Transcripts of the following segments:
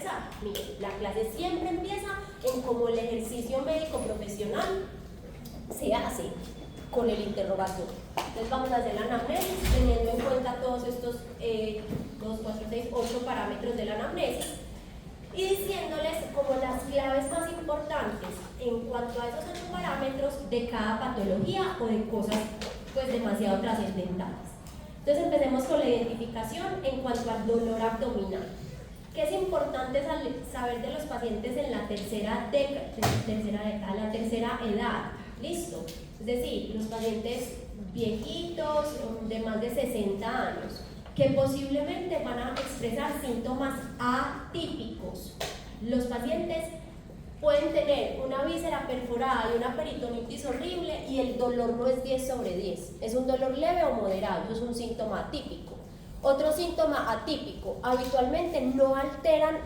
empezar? Miren, la clase siempre empieza en cómo el ejercicio médico profesional se hace con el interrogatorio. Entonces vamos a hacer la anamnesis teniendo en cuenta todos estos 2, 4, 6, 8 parámetros de la anamnesis y diciéndoles como las claves más importantes en cuanto a esos 8 parámetros de cada patología o de cosas pues demasiado trascendentales. Entonces empecemos con la identificación en cuanto al dolor abdominal. ¿Qué es importante saber de los pacientes en la tercera edad? ¿Listo? Es decir, los pacientes viejitos de más de 60 años que posiblemente van a expresar síntomas atípicos. Los pacientes pueden tener una víscera perforada y una peritonitis horrible y el dolor no es 10 sobre 10, es un dolor leve o moderado, eso es un síntoma atípico. Otro síntoma atípico, habitualmente no alteran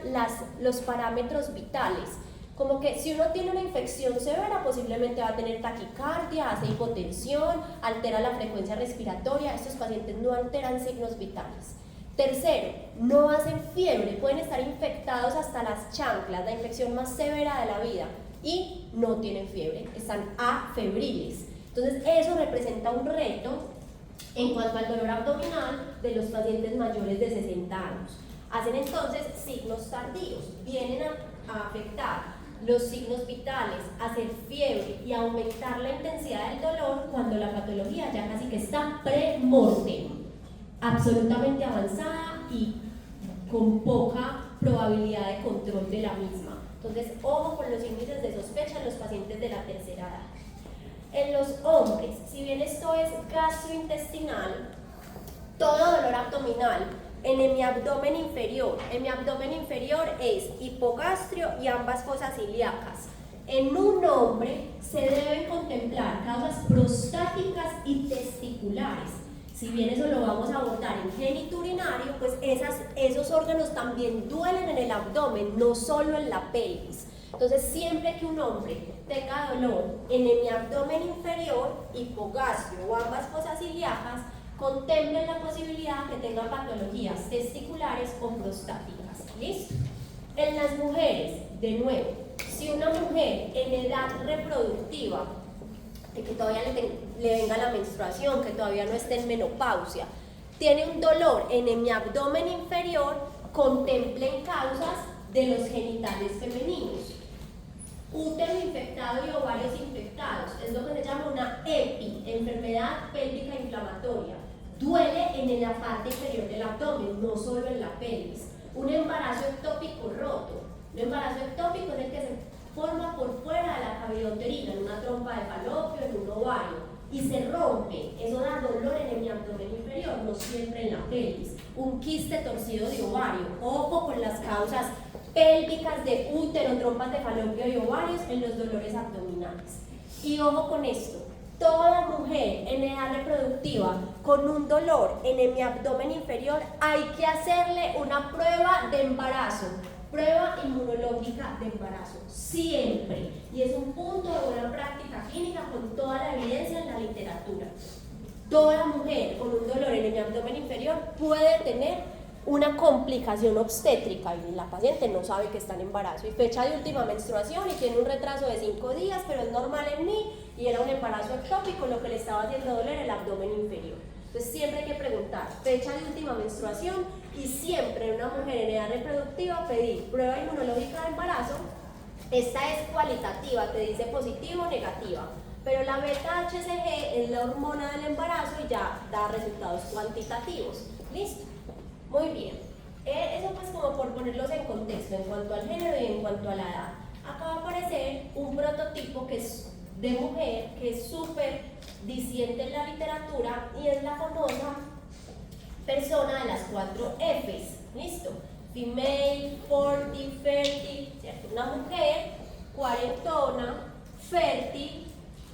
los parámetros vitales, como que si uno tiene una infección severa posiblemente va a tener taquicardia, hace hipotensión, altera la frecuencia respiratoria, estos pacientes no alteran signos vitales. Tercero, no hacen fiebre, pueden estar infectados hasta las chanclas, la infección más severa de la vida, y no tienen fiebre, están afebriles. Entonces eso representa un reto en cuanto al dolor abdominal de los pacientes mayores de 60 años. Hacen entonces signos tardíos, vienen a afectar los signos vitales, hacer fiebre y aumentar la intensidad del dolor cuando la patología ya casi que está pre-mortem, absolutamente avanzada y con poca probabilidad de control de la misma. Entonces, ojo con los índices de sospecha en los pacientes de la tercera edad. En los hombres, si bien esto es gastrointestinal, todo dolor abdominal en hemiabdomen inferior. Hemiabdomen inferior es hipogastrio y ambas fosas ilíacas. En un hombre se deben contemplar causas prostáticas y testiculares. Si bien eso lo vamos a abordar en genitourinario, pues esos órganos también duelen en el abdomen, no solo en la pelvis. Entonces, siempre que un hombre tenga dolor en hemiabdomen inferior, hipogastrio o ambas fosas ilíacas, contemplen la posibilidad que tenga patologías testiculares o prostáticas. ¿Listo? En las mujeres, de nuevo, si una mujer en edad reproductiva, de que todavía le venga la menstruación, que todavía no esté en menopausia, tiene un dolor en hemiabdomen inferior, contemplen causas de los genitales femeninos. Útero infectado y ovarios infectados, es lo que se llama una EPI, enfermedad pélvica inflamatoria. Duele en la parte inferior del abdomen, no solo en la pelvis. Un embarazo ectópico roto. Un embarazo ectópico es el que se forma por fuera de la cavidad uterina, en una trompa de falopio, en un ovario, y se rompe. Eso da dolor en el abdomen inferior, no siempre en la pelvis. Un quiste torcido de ovario. Ojo con las causas pélvicas de útero, trompas de falopio y ovarios en los dolores abdominales. Y ojo con esto. Toda mujer en edad reproductiva con un dolor en el abdomen inferior hay que hacerle una prueba de embarazo, prueba inmunológica de embarazo, siempre. Y es un punto de buena práctica clínica con toda la evidencia en la literatura. Toda mujer con un dolor en el abdomen inferior puede tener una complicación obstétrica y la paciente no sabe que está en embarazo y fecha de última menstruación y tiene un retraso de 5 días, pero es normal en mí y era un embarazo ectópico lo que le estaba haciendo doler el abdomen inferior. Entonces siempre hay que preguntar fecha de última menstruación y siempre en una mujer en edad reproductiva pedir prueba inmunológica de embarazo. Esta es cualitativa, te dice positivo o negativa, pero la beta-HCG es la hormona del embarazo y ya da resultados cuantitativos. ¿Listo? Muy bien, eso pues como por ponerlos en contexto en cuanto al género y en cuanto a la edad. Acá va a aparecer un prototipo que es de mujer, que es súper diciente en la literatura y es la famosa persona de las 4 Fs, ¿listo? Female, 40, fértil, ¿cierto? Una mujer cuarentona, fértil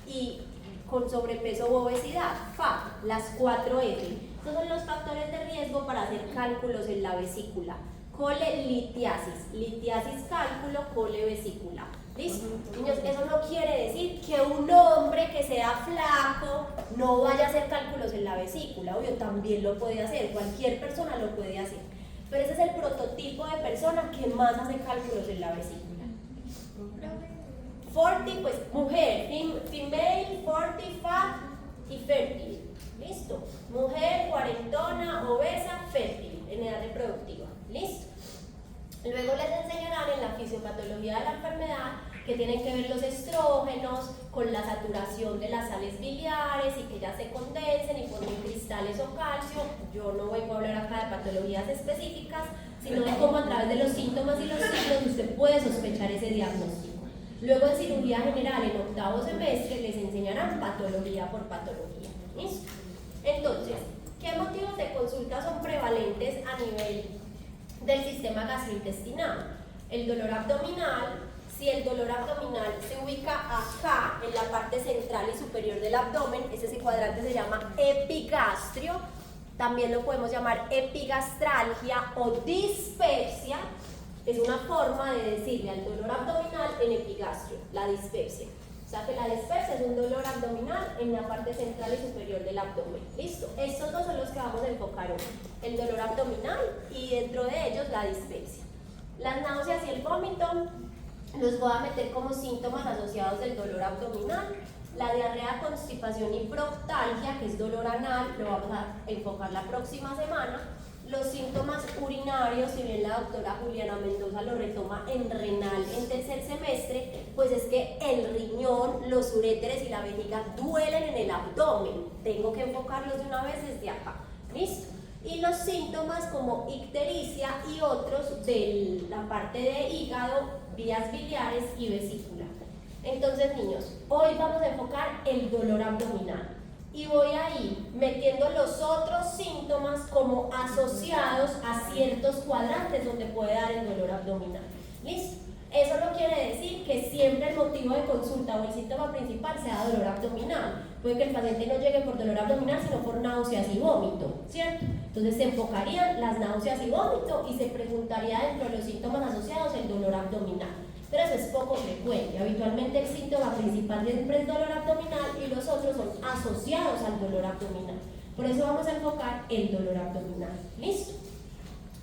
y con sobrepeso u obesidad, FA, las 4 F. Estos son los factores de riesgo para hacer cálculos en la vesícula. Colelitiasis, litiasis cálculo, colevesícula. ¿Listo? Niños, eso no quiere decir que un hombre que sea flaco no vaya a hacer cálculos en la vesícula. Obvio, también lo puede hacer, cualquier persona lo puede hacer. pero ese es el prototipo de persona que más hace cálculos en la vesícula. 40, pues mujer, female, 40, fat y fértil. ¿Listo? Mujer, cuarentona, obesa, fértil, en edad reproductiva. ¿Listo? Luego les enseñarán en la fisiopatología de la enfermedad que tienen que ver los estrógenos con la saturación de las sales biliares y que ya se condensen y formen cristales o calcio. Yo no voy a hablar acá de patologías específicas, sino de cómo a través de los síntomas y los signos usted puede sospechar ese diagnóstico. Luego en cirugía general en octavo semestre les enseñarán patología por patología. ¿Listo? Entonces, ¿qué motivos de consulta son prevalentes a nivel del sistema gastrointestinal? El dolor abdominal. Si el dolor abdominal se ubica acá, en la parte central y superior del abdomen, ese cuadrante se llama epigastrio, también lo podemos llamar epigastralgia o dispepsia, es una forma de decirle al dolor abdominal en epigastrio, la dispepsia. O sea que la dispepsia es un dolor abdominal en la parte central y superior del abdomen. ¿Listo? Estos dos son los que vamos a enfocar hoy, el dolor abdominal y dentro de ellos la dispepsia. Las náuseas y el vómito los voy a meter como síntomas asociados del dolor abdominal. La diarrea, constipación y proctalgia, que es dolor anal, lo vamos a enfocar la próxima semana. Los síntomas urinarios, si bien la doctora Juliana Mendoza lo retoma en renal en tercer semestre, pues es que el riñón, los uréteres y la vejiga duelen en el abdomen. Tengo que enfocarlos de una vez desde acá. ¿Listo? Y los síntomas como ictericia y otros de la parte de hígado, vías biliares y vesícula. Entonces, niños, hoy vamos a enfocar el dolor abdominal y voy a ir metiendo los otros síntomas como asociados a ciertos cuadrantes donde puede dar el dolor abdominal. ¿Listo? Eso no quiere decir que siempre el motivo de consulta o el síntoma principal sea dolor abdominal. Puede que el paciente no llegue por dolor abdominal, sino por náuseas y vómito, ¿cierto? Entonces se enfocarían las náuseas y vómito y se preguntaría dentro de los síntomas asociados el dolor abdominal. Pero eso es poco frecuente. Habitualmente el síntoma principal siempre es dolor abdominal y los otros son asociados al dolor abdominal. Por eso vamos a enfocar el dolor abdominal. ¿Listo?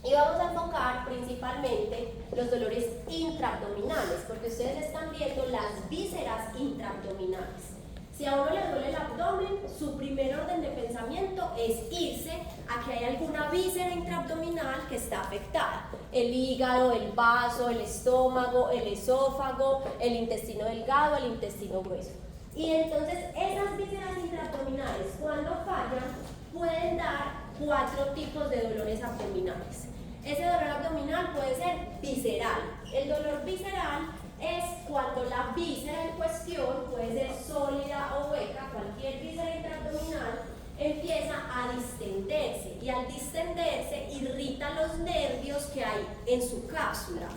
Y vamos a enfocar principalmente los dolores intraabdominales, porque ustedes están viendo las vísceras intraabdominales. Si a uno le duele el abdomen, su primer orden de pensamiento es irse a que hay alguna víscera intraabdominal que está afectada. El hígado, el vaso, el estómago, el esófago, el intestino delgado, el intestino grueso. Y entonces esas vísceras intraabdominales, cuando fallan, pueden dar 4 tipos de dolores abdominales. Ese dolor abdominal puede ser visceral. El dolor visceral es cuando la víscera en cuestión, puede ser sólida o hueca, cualquier víscera intraabdominal, empieza a distenderse y al distenderse irrita los nervios que hay en su cápsula.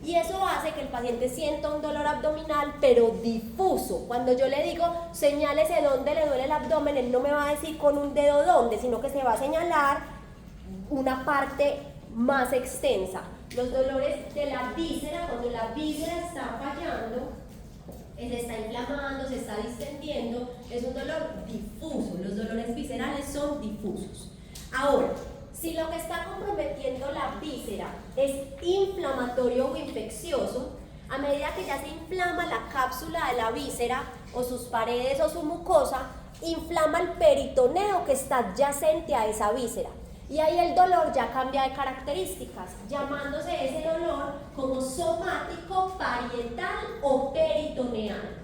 Y eso hace que el paciente sienta un dolor abdominal, pero difuso. Cuando yo le digo, señálese dónde le duele el abdomen, él no me va a decir con un dedo dónde, sino que se va a señalar una parte más extensa. Los dolores de la víscera, cuando la víscera está fallando, se está inflamando, se está distendiendo, es un dolor difuso. Los dolores viscerales son difusos. Ahora, si lo que está comprometiendo la víscera es inflamatorio o infeccioso, a medida que ya se inflama la cápsula de la víscera o sus paredes o su mucosa, inflama el peritoneo que está adyacente a esa víscera. Y ahí el dolor ya cambia de características, llamándose ese dolor como somático, parietal o peritoneal.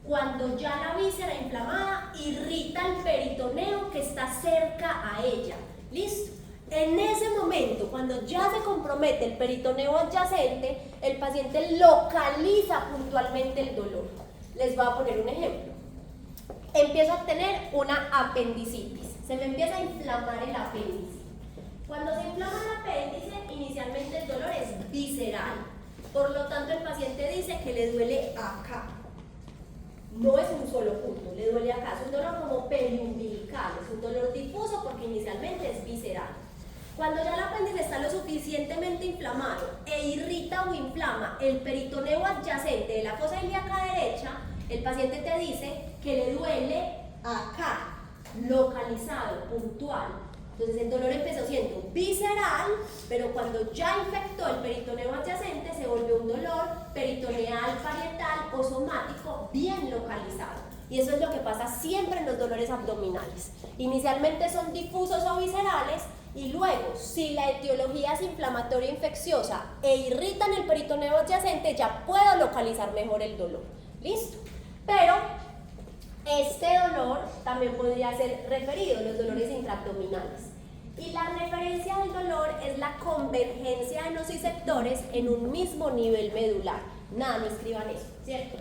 Cuando ya la víscera inflamada irrita el peritoneo que está cerca a ella. ¿Listo? En ese momento, cuando ya se compromete el peritoneo adyacente, el paciente localiza puntualmente el dolor. Les voy a poner un ejemplo. Empiezo a tener una apendicitis. Se me empieza a inflamar el apéndice. Cuando se inflama el apéndice, inicialmente el dolor es visceral. Por lo tanto, el paciente dice que le duele acá. No es un solo punto, le duele acá. Es un dolor como periumbilical, es un dolor difuso porque inicialmente es visceral. Cuando ya el apéndice está lo suficientemente inflamado e irrita o inflama el peritoneo adyacente de la fosa ilíaca derecha, el paciente te dice que le duele acá, localizado, puntual. Entonces el dolor empezó siendo visceral, pero cuando ya infectó el peritoneo adyacente se volvió un dolor peritoneal, parietal o somático bien localizado. Y eso es lo que pasa siempre en los dolores abdominales. Inicialmente son difusos o viscerales y luego, si la etiología es inflamatoria infecciosa e irritan el peritoneo adyacente, ya puedo localizar mejor el dolor. ¿Listo? Pero este dolor también podría ser referido, los dolores intraabdominales. Y la referencia del dolor es la convergencia de nociceptores en un mismo nivel medular. Nada, no escriban eso, ¿cierto?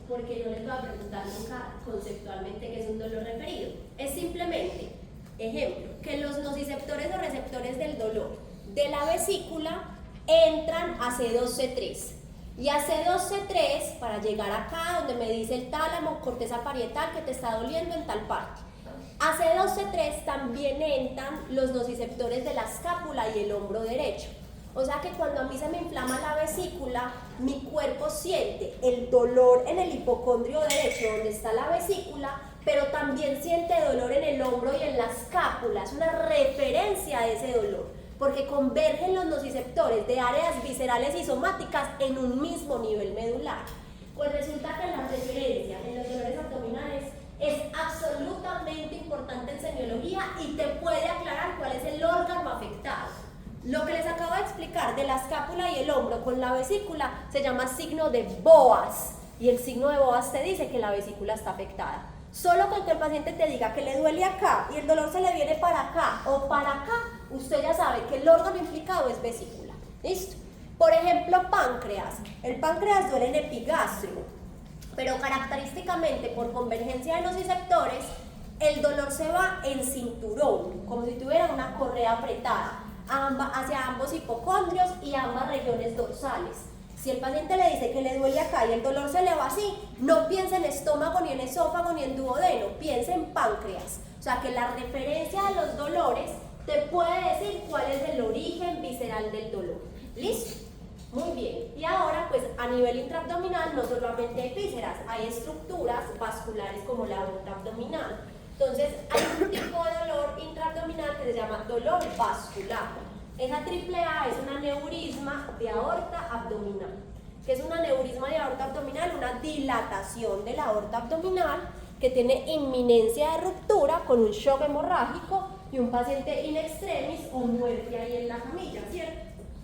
Porque no les voy a preguntar nunca conceptualmente qué es un dolor referido. Es simplemente, ejemplo, que los nociceptores o receptores del dolor de la vesícula entran a C2-C3. Y a C2-C3, para llegar acá donde me dice el tálamo, corteza parietal, que te está doliendo en tal parte. A C2-C3 también entran los nociceptores de la escápula y el hombro derecho. O sea que cuando a mí se me inflama la vesícula, mi cuerpo siente el dolor en el hipocondrio derecho, donde está la vesícula, pero también siente dolor en el hombro y en la escápula. Es una referencia a ese dolor, porque convergen los nociceptores de áreas viscerales y somáticas en un mismo nivel medular. Pues resulta que la referencia en los dolores abdominales es absolutamente importante en semiología y te puede aclarar cuál es el órgano afectado. Lo que les acabo de explicar de la escápula y el hombro con la vesícula se llama signo de Boas, y el signo de Boas te dice que la vesícula está afectada. Solo con que el paciente te diga que le duele acá y el dolor se le viene para acá o para acá, usted ya sabe que el órgano implicado es vesícula. ¿Listo? Por ejemplo, páncreas. El páncreas duele en epigastrio, pero característicamente por convergencia de los nociceptores, el dolor se va en cinturón, como si tuviera una correa apretada hacia ambos hipocondrios y ambas regiones dorsales. Si el paciente le dice que le duele acá y el dolor se le va así, no piense en estómago, ni en esófago, ni en duodeno, piense en páncreas. O sea que la referencia de los dolores te puede decir cuál es el origen visceral del dolor. ¿Listo? Muy bien. Y ahora, pues a nivel intraabdominal no solamente hay vísceras, hay estructuras vasculares como la aorta abdominal. Entonces, hay un tipo de dolor intraabdominal que se llama dolor vascular. Esa triple A es un aneurisma de aorta abdominal. ¿Qué es un aneurisma de aorta abdominal? Una dilatación de la aorta abdominal que tiene inminencia de ruptura con un shock hemorrágico y un paciente in extremis o muerte ahí en la camilla, ¿cierto?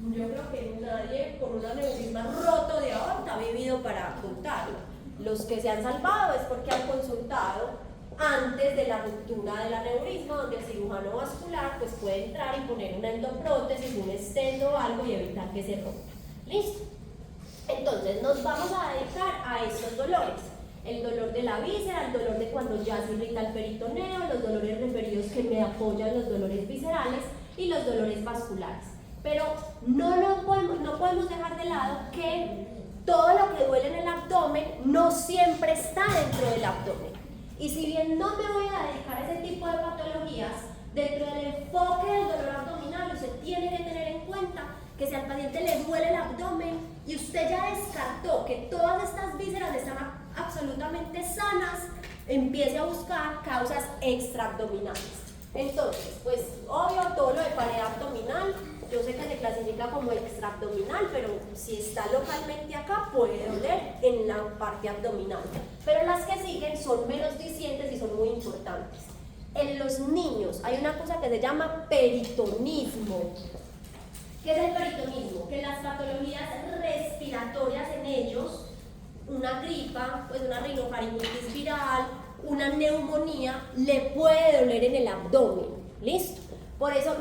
Yo creo que nadie con un aneurisma roto de aorta ha vivido para contarlo. Los que se han salvado es porque han consultado antes de la ruptura del aneurisma, donde el cirujano vascular pues puede entrar y poner una endoprótesis, un estendo o algo y evitar que se rompa. ¿Listo? Entonces nos vamos a dedicar a estos dolores. El dolor de la víscera, el dolor de cuando ya se irrita el peritoneo, los dolores referidos que me apoyan los dolores viscerales y los dolores vasculares. Pero no podemos dejar de lado que todo lo que duele en el abdomen no siempre está dentro del abdomen. Y si bien no me voy a dedicar a ese tipo de patologías, dentro del enfoque del dolor abdominal usted tiene que tener en cuenta que si al paciente le duele el abdomen y usted ya descartó que todas estas vísceras están absolutamente sanas, empiece a buscar causas extraabdominales. Entonces, pues obvio, todo lo de pared abdominal, yo sé que se clasifica como extraabdominal, pero si está localmente acá, puede doler en la parte abdominal. Pero las que siguen son menos discientes y son muy importantes. En los niños hay una cosa que se llama peritonismo. ¿Qué es el peritonismo? Que las patologías respiratorias en ellos, una gripa, pues una rinofaringitis viral, una neumonía, le puede doler en el abdomen. ¿Listo? Por eso,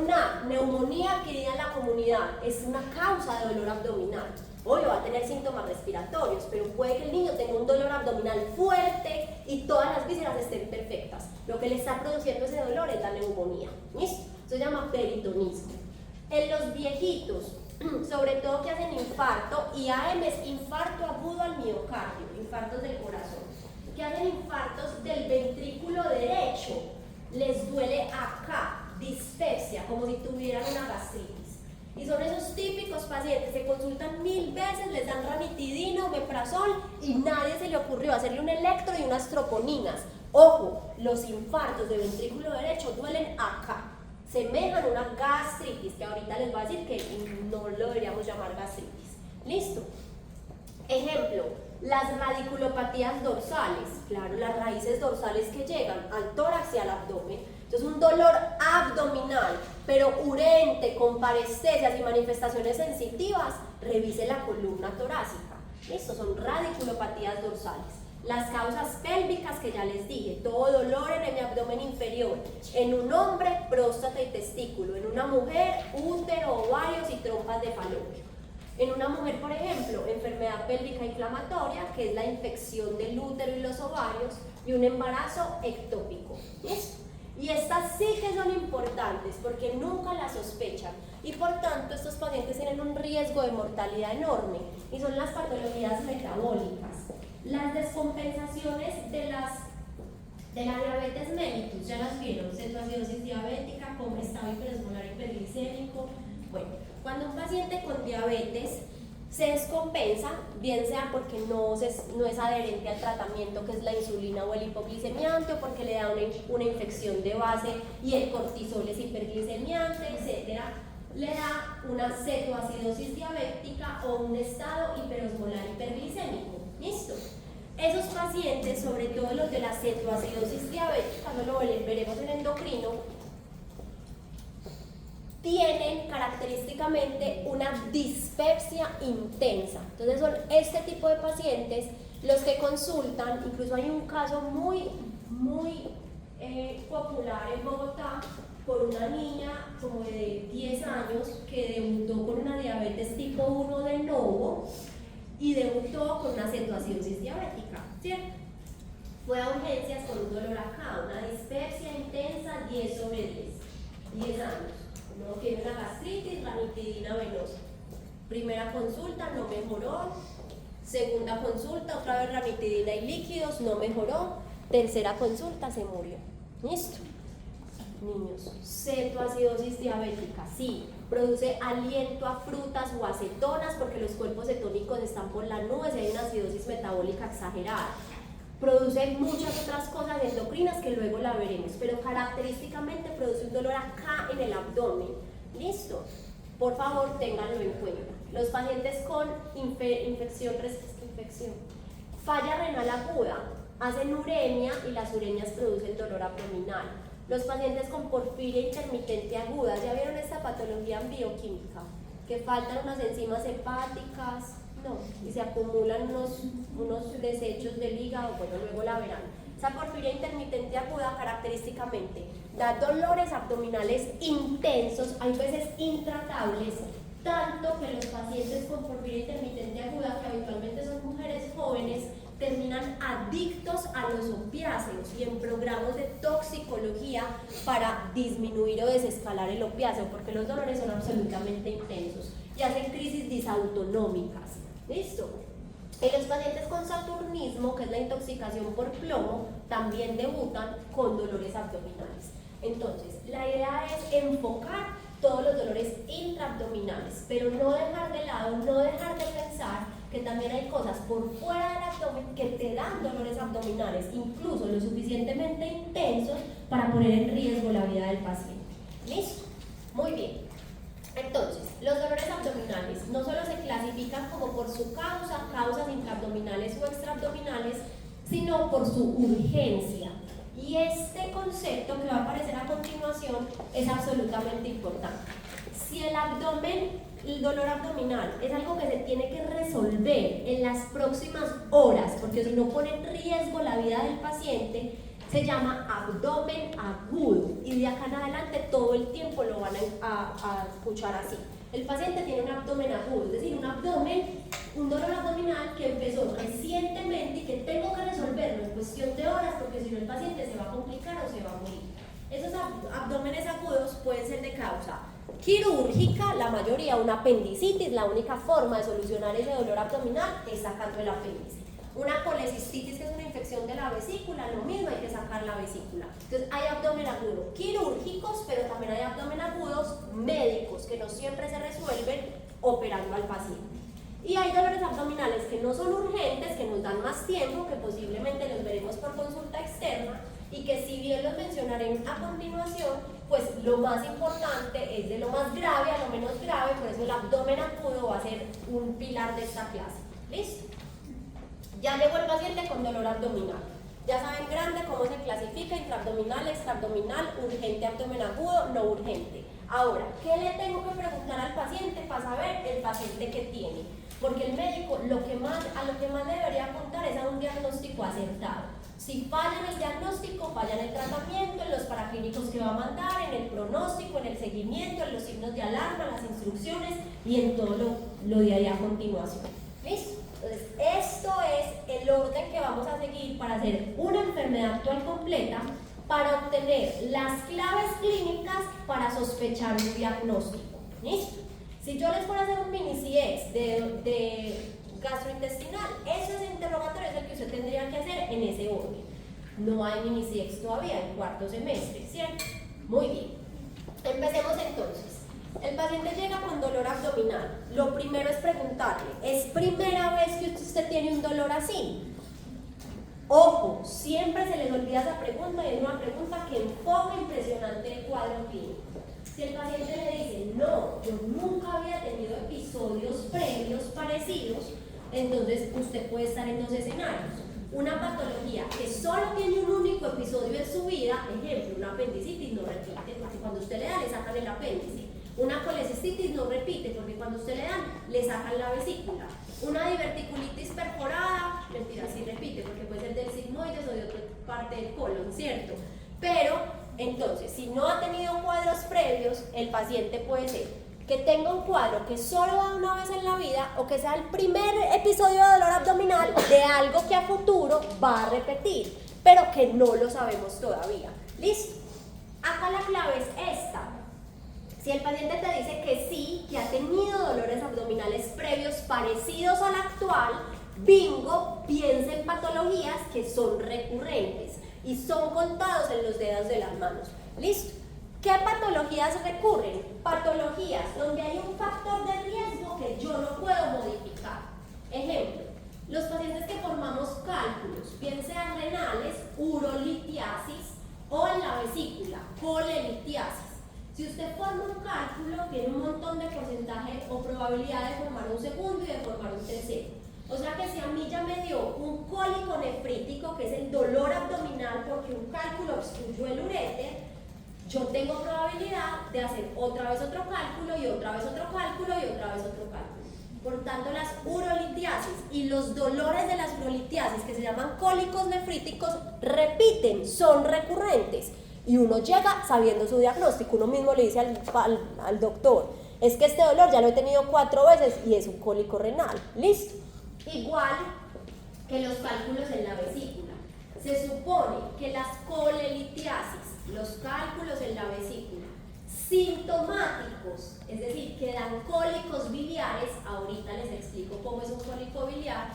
neumonía adquirida en la comunidad es una causa de dolor abdominal. Obvio, va a tener síntomas respiratorios, pero puede que el niño tenga un dolor abdominal fuerte y todas las vísceras estén perfectas. Lo que le está produciendo ese dolor es la neumonía. ¿Listo? Eso se llama peritonismo. En los viejitos, sobre todo que hacen infarto, IAM es infarto agudo al miocardio, infartos del corazón, que hacen infartos del ventrículo derecho, les duele acá, dispepsia, como si tuvieran una gastritis. Y son esos típicos pacientes que consultan 1000 veces, les dan ranitidina, omeprazol y nadie se le ocurrió hacerle un electro y unas troponinas. Ojo, los infartos de ventrículo derecho duelen acá. semejan una gastritis, que ahorita les voy a decir que no lo deberíamos llamar gastritis. ¿Listo? Ejemplo, las radiculopatías dorsales, claro, las raíces dorsales que llegan al tórax y al abdomen. Entonces, un dolor abdominal, pero urente, con parestesias y manifestaciones sensitivas, revise la columna torácica. Listo, son radiculopatías dorsales. Las causas pélvicas que ya les dije, todo dolor en el abdomen inferior, en un hombre, próstata y testículo, en una mujer, útero, ovarios y trompas de falopio. En una mujer, por ejemplo, enfermedad pélvica inflamatoria, que es la infección del útero y los ovarios, y un embarazo ectópico. ¿Listo? Y estas sí que son importantes porque nunca las sospechan y por tanto estos pacientes tienen un riesgo de mortalidad enorme y son las patologías metabólicas. Las descompensaciones de la diabetes mellitus, ya las vieron, cetoacidosis diabética, como estado hiperosmolar hiperglicémico. Bueno, cuando un paciente con diabetes se descompensa, bien sea porque no es adherente al tratamiento que es la insulina o el hipoglicemiante, o porque le da una infección de base y el cortisol es hiperglicemiante, etc., le da una cetoacidosis diabética o un estado hiperosmolar hiperglicémico. ¿Listo? Esos pacientes, sobre todo los de la cetoacidosis diabética, no lo veremos en endocrino, tienen característicamente una dispepsia intensa. Entonces son este tipo de pacientes los que consultan. Incluso hay un caso muy popular en Bogotá por una niña como de 10 años que debutó con una diabetes tipo 1 de novo y debutó con una cetoacidosis diabética, ¿cierto? Fue a urgencias con un dolor acá, una dispepsia intensa 10 sobre 10 años. No tiene una gastritis, ranitidina venosa. Primera consulta, no mejoró. Segunda consulta, otra vez ranitidina y líquidos, no mejoró. Tercera consulta, se murió. ¿Listo? Niños, cetoacidosis diabética, sí, produce aliento a frutas o acetonas porque los cuerpos cetónicos están por las nubes y hay una acidosis metabólica exagerada. Produce muchas otras cosas endocrinas que luego la veremos, pero característicamente produce un dolor acá en el abdomen. ¿Listo? Por favor, ténganlo en cuenta. Los pacientes con falla renal aguda hacen uremia y las uremias producen dolor abdominal. Los pacientes con porfiria intermitente aguda, ¿ya vieron esta patología en bioquímica? Que faltan unas enzimas hepáticas, no, y se acumulan unos desechos del hígado, bueno, luego la verán. Esa porfiria intermitente aguda característicamente da dolores abdominales intensos, hay veces intratables, tanto que los pacientes con porfiria intermitente aguda, que habitualmente son mujeres jóvenes, terminan adictos a los opiáceos y en programas de toxicología para disminuir o desescalar el opiáceo, porque los dolores son absolutamente intensos y hacen crisis disautonómicas. ¿Listo? En los pacientes con saturnismo, que es la intoxicación por plomo, también debutan con dolores abdominales. Entonces, la idea es enfocar todos los dolores intraabdominales, pero no dejar de lado, no dejar de pensar que también hay cosas por fuera del abdomen que te dan dolores abdominales, incluso lo suficientemente intensos para poner en riesgo la vida del paciente. ¿Listo? Muy bien. Entonces, los dolores abdominales no solo se clasifican como por su causa, causas intraabdominales o extraabdominales, sino por su urgencia. Y este concepto que va a aparecer a continuación es absolutamente importante. Si el dolor abdominal es algo que se tiene que resolver en las próximas horas, porque si no pone en riesgo la vida del paciente, se llama abdomen agudo y de acá en adelante todo el tiempo lo van a escuchar así. El paciente tiene un abdomen agudo, es decir, un dolor abdominal que empezó recientemente y que tengo que resolverlo en cuestión de horas porque si no el paciente se va a complicar o se va a morir. Esos abdómenes agudos pueden ser de causa quirúrgica, la mayoría una apendicitis, la única forma de solucionar ese dolor abdominal es sacando el apéndice. Una colecistitis, que es una infección de la vesícula, lo mismo, hay que sacar la vesícula. Entonces hay abdomen agudo quirúrgicos, pero también hay abdomen agudos médicos, que no siempre se resuelven operando al paciente. Y hay dolores abdominales que no son urgentes, que nos dan más tiempo, que posiblemente los veremos por consulta externa, y que si bien los mencionaré a continuación, pues lo más importante es de lo más grave a lo menos grave, por eso el abdomen agudo va a ser un pilar de esta clase. ¿Listo? Ya llegó el paciente con dolor abdominal. Ya saben grande cómo se clasifica, intraabdominal, extraabdominal, urgente abdomen agudo, no urgente. Ahora, ¿qué le tengo que preguntar al paciente para saber el paciente que tiene? Porque el médico a lo que más debería apuntar es a un diagnóstico acertado. Si falla en el diagnóstico, falla en el tratamiento, en los paraclínicos que va a mandar, en el pronóstico, en el seguimiento, en los signos de alarma, las instrucciones y en todo lo de ahí a continuación. ¿Listo? Entonces, esto es el orden que vamos a seguir para hacer una enfermedad actual completa, para obtener las claves clínicas para sospechar un diagnóstico. ¿Listo? Si yo les fuera a hacer un mini CX de gastrointestinal, ese interrogatorio es el que usted tendría que hacer en ese orden. No hay mini CX todavía en cuarto semestre, ¿cierto? Muy bien. Empecemos entonces. El paciente llega con dolor abdominal. Lo primero es preguntarle, ¿es primera vez que usted tiene un dolor así? Ojo, siempre se les olvida esa pregunta y es una pregunta que enfoca impresionante el cuadro clínico. Si el paciente le dice, no, yo nunca había tenido episodios previos parecidos, entonces usted puede estar en dos escenarios. Una patología que solo tiene un único episodio en su vida, ejemplo, una apendicitis no repite, porque cuando usted le da le sacan el apéndice. Una colecistitis no repite, porque cuando usted le dan le sacan la vesícula. Una diverticulitis perforada, mentira, sí repite, porque puede ser del sigmoides o de otra parte del colon, ¿cierto? Pero, entonces, si no ha tenido cuadros previos, el paciente puede ser que tenga un cuadro que solo da una vez en la vida o que sea el primer episodio de dolor abdominal de algo que a futuro va a repetir, pero que no lo sabemos todavía. ¿Listo? Acá la clave es esta. Si el paciente te dice que sí, que ha tenido dolores abdominales previos parecidos al actual, bingo, piensa en patologías que son recurrentes y son contados en los dedos de las manos. ¿Listo? ¿Qué patologías recurren? Patologías donde hay un factor de riesgo que yo no puedo modificar. Ejemplo, los pacientes que formamos cálculos, bien sean renales, urolitiasis o en la vesícula, colelitiasis. Si usted forma un cálculo, tiene un montón de porcentaje o probabilidad de formar un segundo y de formar un tercero. O sea que si a mí ya me dio un cólico nefrítico, que es el dolor abdominal porque un cálculo obstruyó el uréter, yo tengo probabilidad de hacer otra vez otro cálculo y otra vez otro cálculo y otra vez otro cálculo. Por tanto, las urolitiasis y los dolores de las urolitiasis, que se llaman cólicos nefríticos, repiten, son recurrentes. Y uno llega sabiendo su diagnóstico, uno mismo le dice al doctor, es que este dolor ya lo he tenido 4 veces y es un cólico renal. ¿Listo? Igual que los cálculos en la vesícula. Se supone que las colelitiasis, los cálculos en la vesícula, sintomáticos, es decir, que dan cólicos biliares, ahorita les explico cómo es un cólico biliar,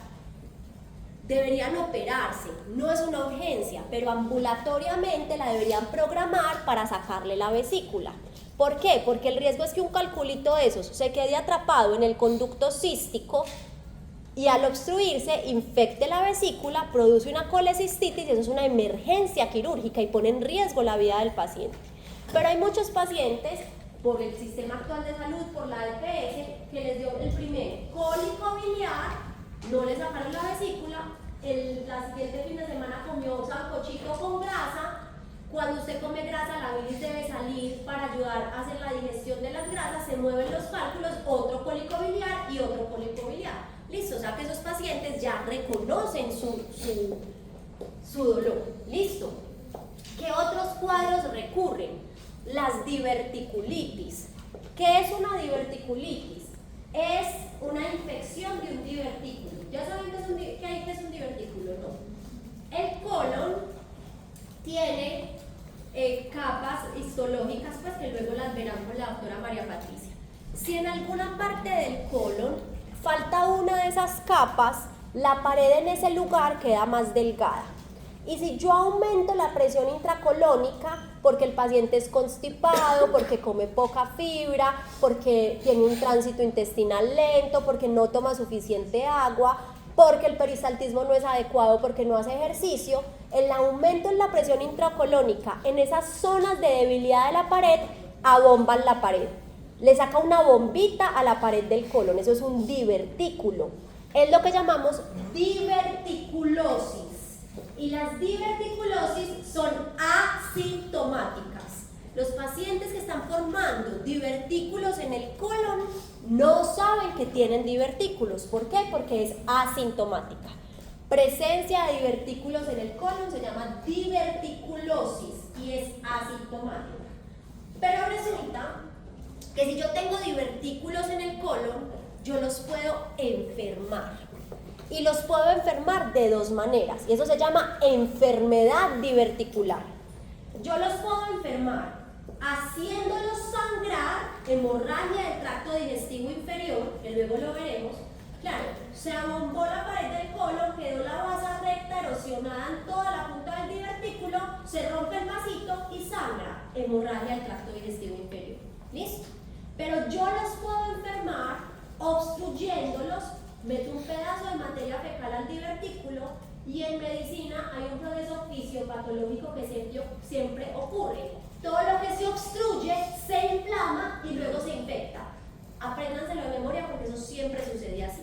deberían operarse, no es una urgencia, pero ambulatoriamente la deberían programar para sacarle la vesícula. ¿Por qué? Porque el riesgo es que un calculito de esos se quede atrapado en el conducto cístico y al obstruirse infecte la vesícula, produce una colecistitis y eso es una emergencia quirúrgica y pone en riesgo la vida del paciente. Pero hay muchos pacientes, por el sistema actual de salud, por la EPS, que les dio el primer cólico biliar, no le sacaron la vesícula, la siguiente fin de semana comió sancochito con grasa. Cuando usted come grasa, la bilis debe salir para ayudar a hacer la digestión de las grasas, se mueven los cálculos, otro cólico biliar y otro cólico biliar. Listo, o sea que esos pacientes ya reconocen su dolor. Listo. ¿Qué otros cuadros recurren? Las diverticulitis. ¿Qué es una diverticulitis? Es una infección de un divertículo. ¿Ya saben qué es un divertículo? No. El colon tiene capas histológicas, pues que luego las verán con la doctora María Patricia. Si en alguna parte del colon falta una de esas capas, la pared en ese lugar queda más delgada. Y si yo aumento la presión intracolónica, porque el paciente es constipado, porque come poca fibra, porque tiene un tránsito intestinal lento, porque no toma suficiente agua, porque el peristaltismo no es adecuado, porque no hace ejercicio, el aumento en la presión intracolónica en esas zonas de debilidad de la pared abomban la pared. Le saca una bombita a la pared del colon, eso es un divertículo. Es lo que llamamos diverticulosis. Y las diverticulosis son asintomáticas. Los pacientes que están formando divertículos en el colon no saben que tienen divertículos. ¿Por qué? Porque es asintomática. Presencia de divertículos en el colon se llama diverticulosis y es asintomática. Pero resulta que si yo tengo divertículos en el colon, yo los puedo enfermar. Y los puedo enfermar de dos maneras, y eso se llama enfermedad diverticular. Yo los puedo enfermar haciéndolos sangrar, hemorragia del tracto digestivo inferior, que luego lo veremos. Claro, se abombó la pared del colon, quedó la base recta erosionada en toda la punta del divertículo, se rompe el vasito y sangra, hemorragia del tracto digestivo inferior. ¿Listo? Pero yo los puedo enfermar obstruyéndolos. Meto un pedazo de materia fecal al divertículo y en medicina hay un proceso fisiopatológico que siempre ocurre. Todo lo que se obstruye se inflama y luego se infecta. Apréndanselo de memoria porque eso siempre sucede así.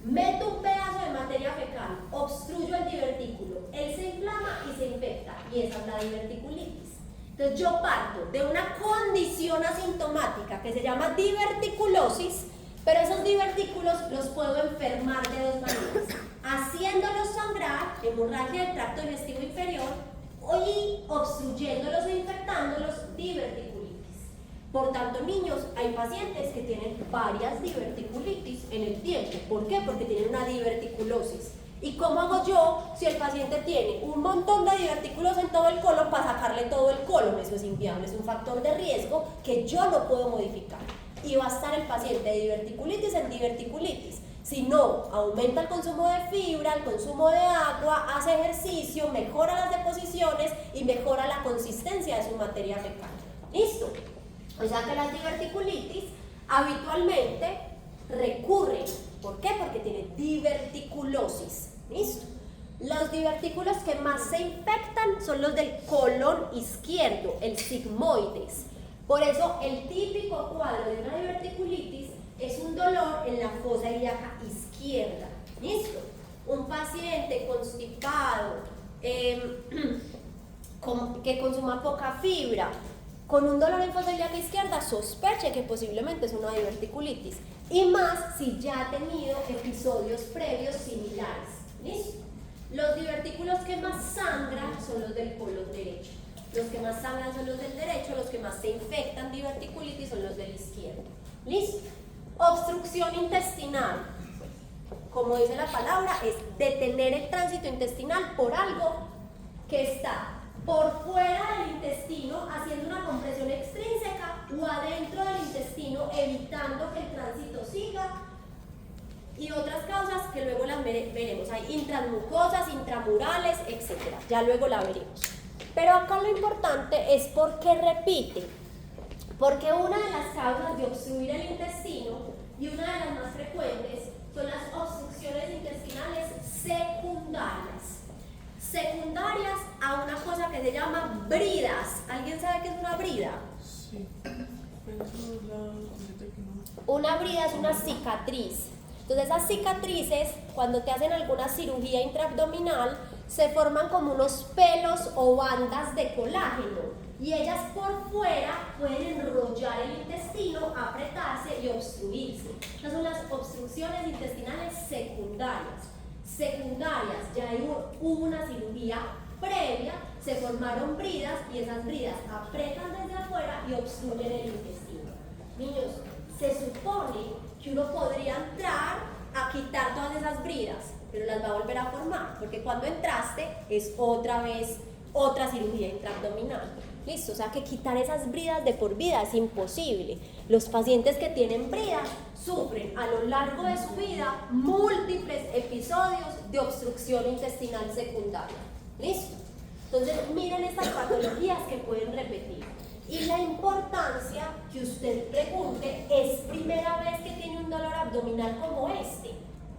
Meto un pedazo de materia fecal, obstruyo el divertículo, él se inflama y se infecta, y esa es la diverticulitis. Entonces yo parto de una condición asintomática que se llama diverticulosis, pero esos divertículos los puedo enfermar de dos maneras: haciéndolos sangrar, hemorragia del tracto digestivo inferior, y obstruyéndolos e infectándolos, diverticulitis. Por tanto, niños, hay pacientes que tienen varias diverticulitis en el tiempo. ¿Por qué? Porque tienen una diverticulosis. ¿Y cómo hago yo si el paciente tiene un montón de divertículos en todo el colon para sacarle todo el colon? Eso es inviable, es un factor de riesgo que yo no puedo modificar. Y va a estar el paciente de diverticulitis en diverticulitis. Si no, aumenta el consumo de fibra, el consumo de agua, hace ejercicio, mejora las deposiciones y mejora la consistencia de su materia fecal. ¿Listo? O sea que las diverticulitis habitualmente recurren. ¿Por qué? Porque tiene diverticulosis. ¿Listo? Los divertículos que más se infectan son los del colon izquierdo, el sigmoides. Por eso el típico cuadro de una diverticulitis es un dolor en la fosa ilíaca izquierda. ¿Listo? Un paciente constipado, que consuma poca fibra, con un dolor en fosa ilíaca izquierda, sospeche que posiblemente es una diverticulitis. Y más si ya ha tenido episodios previos similares. ¿Listo? Los divertículos que más sangran son los del colon derecho. Los que más sangran son los del derecho, los que más se infectan diverticulitis son los del izquierdo. ¿Listo? Obstrucción intestinal. Como dice la palabra, es detener el tránsito intestinal por algo que está por fuera del intestino haciendo una compresión extrínseca o adentro del intestino evitando que el tránsito siga, y otras causas que luego las veremos. Hay intramucosas, intramurales, etc. Ya luego la veremos. Pero acá lo importante es por qué repite. Porque una de las causas de obstruir el intestino y una de las más frecuentes son las obstrucciones intestinales secundarias. Secundarias a una cosa que se llama bridas. ¿Alguien sabe qué es una brida? Sí. Una brida es una cicatriz. Entonces esas cicatrices, cuando te hacen alguna cirugía intraabdominal, se forman como unos pelos o bandas de colágeno. Y ellas por fuera pueden enrollar el intestino, apretarse y obstruirse. Estas son las obstrucciones intestinales secundarias. Secundarias, ya hubo una cirugía previa, se formaron bridas y esas bridas apretan desde afuera y obstruyen el intestino. Niños, se supone que uno podría entrar a quitar todas esas bridas, pero las va a volver a formar, porque cuando entraste es otra vez otra cirugía intraabdominal. ¿Listo? O sea que quitar esas bridas de por vida es imposible. Los pacientes que tienen bridas sufren a lo largo de su vida múltiples episodios de obstrucción intestinal secundaria. ¿Listo? Entonces miren estas patologías que pueden repetir. Y la importancia que usted pregunte, ¿es primera vez que tiene un dolor abdominal como este?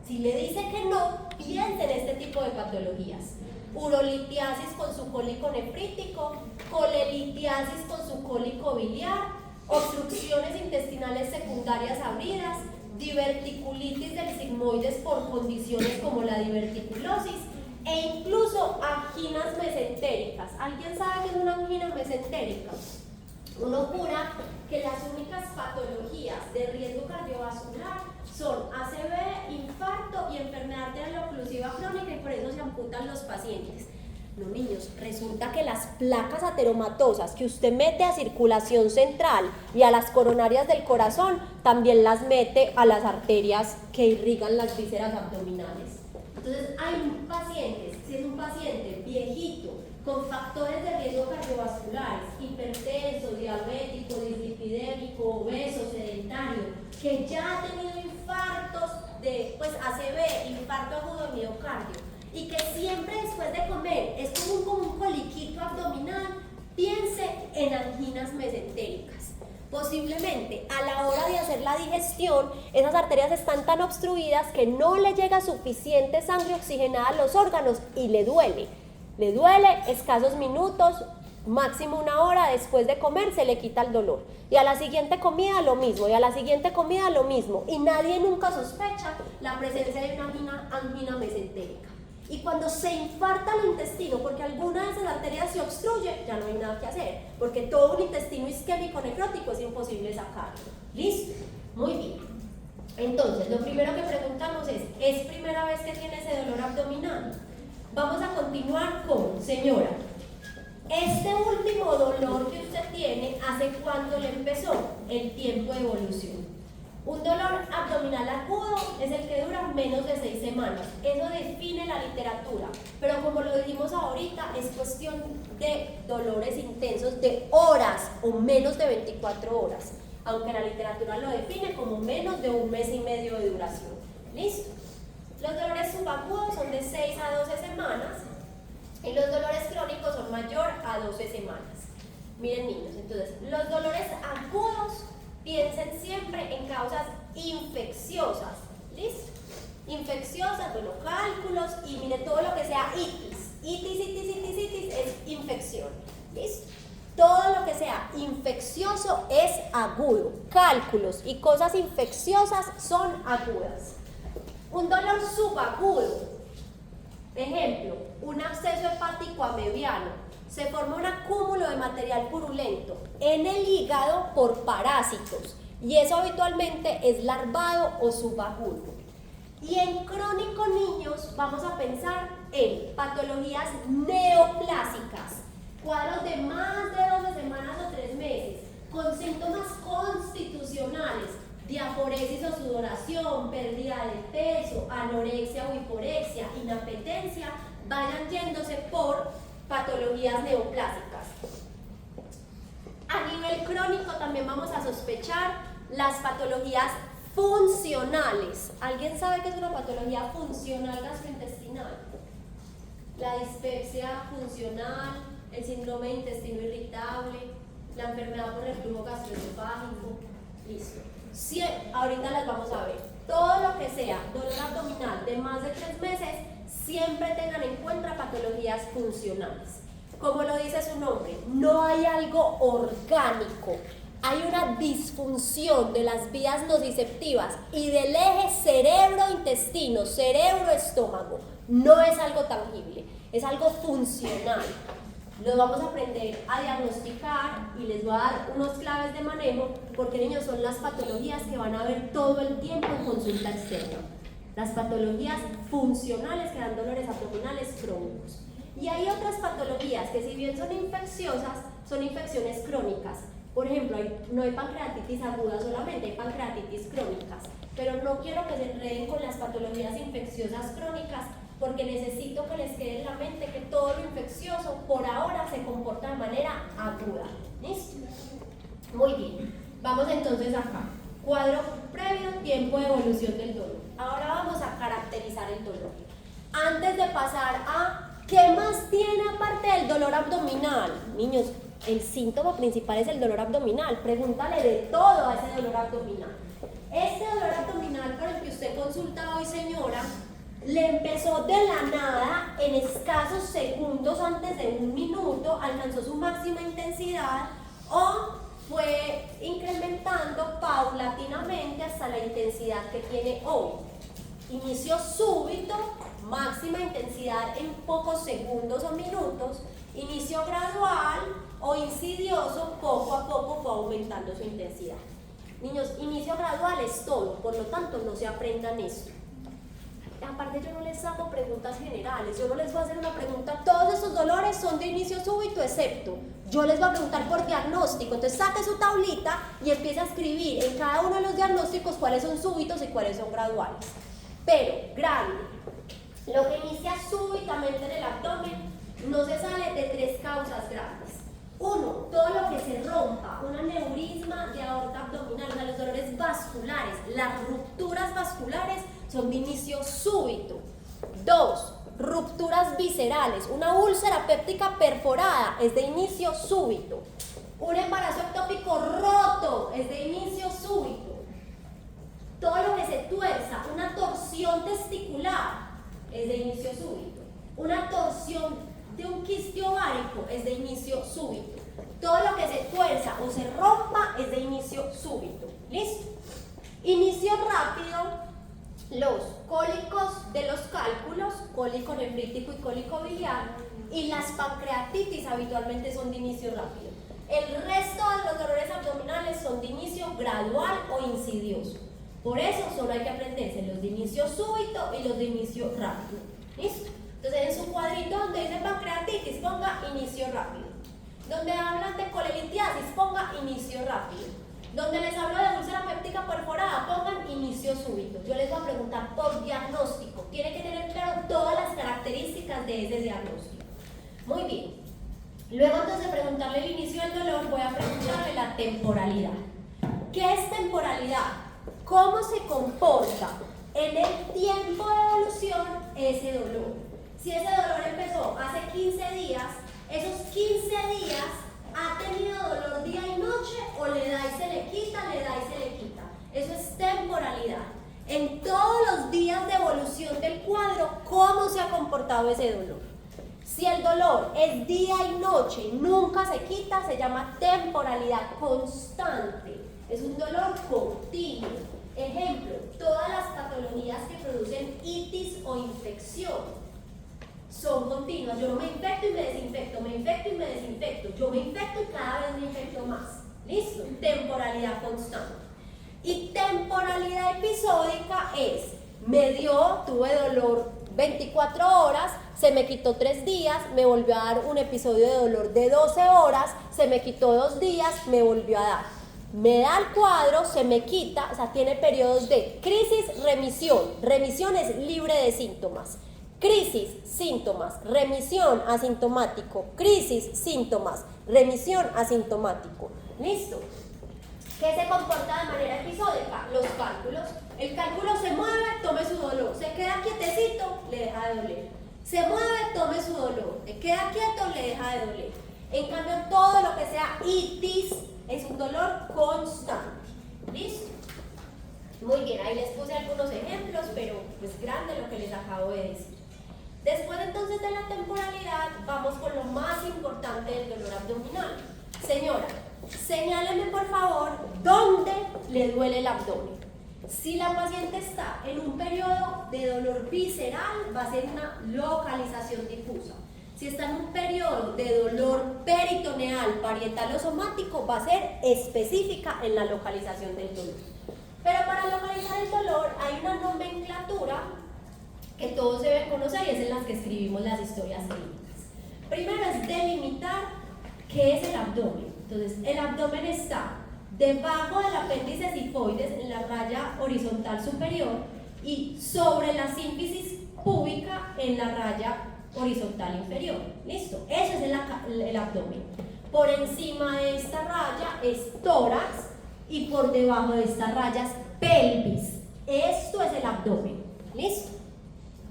Si le dice que no, piense en este tipo de patologías. Urolitiasis con su cólico nefrítico, colelitiasis con su cólico biliar, obstrucciones intestinales secundarias abridas, diverticulitis del sigmoides por condiciones como la diverticulosis e incluso anginas mesentéricas. ¿Alguien sabe qué es una angina mesentérica? Uno jura que las únicas patologías de riesgo cardiovascular son ACV, infarto y enfermedad arterial-oclusiva crónica, y por eso se amputan los pacientes. No, niños, resulta que las placas ateromatosas que usted mete a circulación central y a las coronarias del corazón, también las mete a las arterias que irrigan las vísceras abdominales. Entonces hay pacientes, si es un paciente viejito, con factores de riesgo cardiovasculares, hipertenso, diabético, dislipidémico, obeso, sedentario, que ya ha tenido infartos de ACV, infarto agudo de miocardio, y que siempre después de comer es como un coliquito abdominal, piense en anginas mesentéricas. Posiblemente a la hora de hacer la digestión, esas arterias están tan obstruidas que no le llega suficiente sangre oxigenada a los órganos y le duele. Le duele escasos minutos, máximo una hora después de comer se le quita el dolor. Y a la siguiente comida lo mismo, y a la siguiente comida lo mismo. Y nadie nunca sospecha la presencia de una angina mesentérica. Y cuando se infarta el intestino, porque alguna de esas arterias se obstruye, ya no hay nada que hacer, porque todo un intestino isquémico necrótico es imposible sacarlo. ¿Listo? Muy bien. Entonces, lo primero que preguntamos ¿es primera vez que tiene ese dolor abdominal? Vamos a continuar con, señora, este último dolor que usted tiene, ¿hace cuánto le empezó? El tiempo de evolución. Un dolor abdominal agudo es el que dura menos de 6 semanas. Eso define la literatura. Pero como lo dijimos ahorita, es cuestión de dolores intensos de horas o menos de 24 horas. Aunque la literatura lo define como menos de 1 mes y medio de duración. ¿Listo? Los dolores subagudos son de 6 a 12 semanas. Y los dolores crónicos son mayor a 12 semanas. Miren, niños, entonces, los dolores agudos, piensen siempre en causas infecciosas, ¿listo? Infecciosas, bueno, cálculos y mire todo lo que sea itis. Itis es infección, ¿listo? Todo lo que sea infeccioso es agudo. Cálculos y cosas infecciosas son agudas. Un dolor subagudo, ejemplo, un absceso hepático amebiano. Se forma un acúmulo de material purulento en el hígado por parásitos y eso habitualmente es larvado o subagudo. Y en crónico, niños, vamos a pensar en patologías neoplásicas, cuadros de más de 12 semanas o 3 meses, con síntomas constitucionales, diaforesis o sudoración, pérdida de peso, anorexia o hiporexia, inapetencia, vayan yéndose por patologías neoplásicas. A nivel crónico también vamos a sospechar las patologías funcionales. ¿Alguien sabe qué es una patología funcional gastrointestinal? La dispepsia funcional, el síndrome de intestino irritable, la enfermedad por reflujo gastroesofágico. Listo. Sí, ahorita las vamos a ver. Todo lo que sea dolor abdominal de más de 3 meses, siempre tengan en cuenta patologías funcionales. Como lo dice su nombre, no hay algo orgánico, hay una disfunción de las vías nociceptivas y del eje cerebro-intestino, cerebro-estómago. No es algo tangible, es algo funcional. Lo vamos a aprender a diagnosticar y les voy a dar unos claves de manejo porque, niños, son las patologías que van a ver todo el tiempo en consulta externa. Las patologías funcionales que dan dolores abdominales crónicos. Y hay otras patologías que, si bien son infecciosas, son infecciones crónicas. Por ejemplo, no hay pancreatitis aguda solamente, hay pancreatitis crónicas. Pero no quiero que se enreden con las patologías infecciosas crónicas porque necesito que les quede en la mente que todo lo infeccioso por ahora se comporta de manera aguda. ¿Listo? Muy bien. Vamos entonces acá. Cuadro previo, tiempo de evolución del dolor. Ahora vamos a caracterizar el dolor. Antes de pasar a ¿qué más tiene aparte del dolor abdominal? Niños, el síntoma principal es el dolor abdominal. Pregúntale de todo a ese dolor abdominal. Este dolor abdominal por el que usted consulta hoy, señora, le empezó de la nada, en escasos segundos antes de un minuto, alcanzó su máxima intensidad o fue incrementando paulatinamente hasta la intensidad que tiene hoy. Inicio súbito, máxima intensidad en pocos segundos o minutos, inicio gradual o insidioso, poco a poco fue aumentando su intensidad. Niños, inicio gradual es todo, por lo tanto no se aprendan esto. Aparte yo no les hago preguntas generales, yo no les voy a hacer una pregunta, todos esos dolores son de inicio súbito excepto, yo les voy a preguntar por diagnóstico, entonces saque su tablita y empiece a escribir en cada uno de los diagnósticos cuáles son súbitos y cuáles son graduales. Pero, grande, lo que inicia súbitamente en el abdomen no se sale de tres causas grandes. Uno, todo lo que se rompa, un aneurisma de aorta abdominal, o sea, los dolores vasculares, las rupturas vasculares son de inicio súbito. Dos, rupturas viscerales, una úlcera péptica perforada es de inicio súbito. Un embarazo ectópico roto es de inicio súbito. Todo lo que se tuerza, una torsión testicular es de inicio súbito. Una torsión de un quiste ovárico es de inicio súbito. Todo lo que se tuerza o se rompa es de inicio súbito. ¿Listo? Inicio rápido, los cólicos de los cálculos, cólico nefrítico y cólico biliar, y las pancreatitis habitualmente son de inicio rápido. El resto de los dolores abdominales son de inicio gradual o insidioso. Por eso solo hay que aprenderse los de inicio súbito y los de inicio rápido. ¿Listo? Entonces en su cuadrito donde dice pancreatitis ponga inicio rápido. Donde hablan de colelitiasis ponga inicio rápido. Donde les hablo de úlcera péptica perforada pongan inicio súbito. Yo les voy a preguntar por diagnóstico. Tiene que tener claro todas las características de ese diagnóstico. Muy bien. Luego antes de preguntarle el inicio del dolor voy a preguntarle la temporalidad. ¿Qué es temporalidad? ¿Cómo se comporta en el tiempo de evolución ese dolor? Si ese dolor empezó hace 15 días, esos 15 días ha tenido dolor día y noche o le da y se le quita, le da y se le quita. Eso es temporalidad. En todos los días de evolución del cuadro, ¿cómo se ha comportado ese dolor? Si el dolor es día y noche y nunca se quita, se llama temporalidad constante. Es un dolor continuo. Ejemplo, todas las patologías que producen itis o infección son continuas. Yo no me infecto y me desinfecto, me infecto y me desinfecto, yo me infecto y cada vez me infecto más. ¿Listo? Temporalidad constante. Y temporalidad episódica es, tuve dolor 24 horas, se me quitó 3 días, me volvió a dar un episodio de dolor de 12 horas, se me quitó 2 días, me volvió a dar. Me da el cuadro, se me quita, o sea, tiene periodos de crisis, remisión. Remisión es libre de síntomas. Crisis, síntomas, remisión, asintomático, crisis, síntomas, remisión, asintomático. ¿Listo? ¿Qué se comporta de manera episódica? Los cálculos. El cálculo se mueve, tome su dolor. Se queda quietecito, le deja de doler. Se mueve, tome su dolor. Se queda quieto, le deja de doler. En cambio, todo lo que sea itis es un dolor constante. ¿Listo? Muy bien, ahí les puse algunos ejemplos, pero es grande lo que les acabo de decir. Después entonces de la temporalidad, vamos con lo más importante del dolor abdominal. Señora, señáleme por favor dónde le duele el abdomen. Si la paciente está en un periodo de dolor visceral, va a ser una localización difusa. Si está en un periodo de dolor peritoneal, parietal o somático, va a ser específica en la localización del dolor. Pero para localizar el dolor hay una nomenclatura que todos deben conocer y es en las que escribimos las historias clínicas. Primero es delimitar qué es el abdomen. Entonces, el abdomen está debajo del apéndice sifoides en la raya horizontal superior y sobre la sínfisis púbica en la raya horizontal inferior. ¿Listo? Eso es el abdomen. Por encima de esta raya es tórax y por debajo de estas rayas pelvis. Esto es el abdomen. ¿Listo?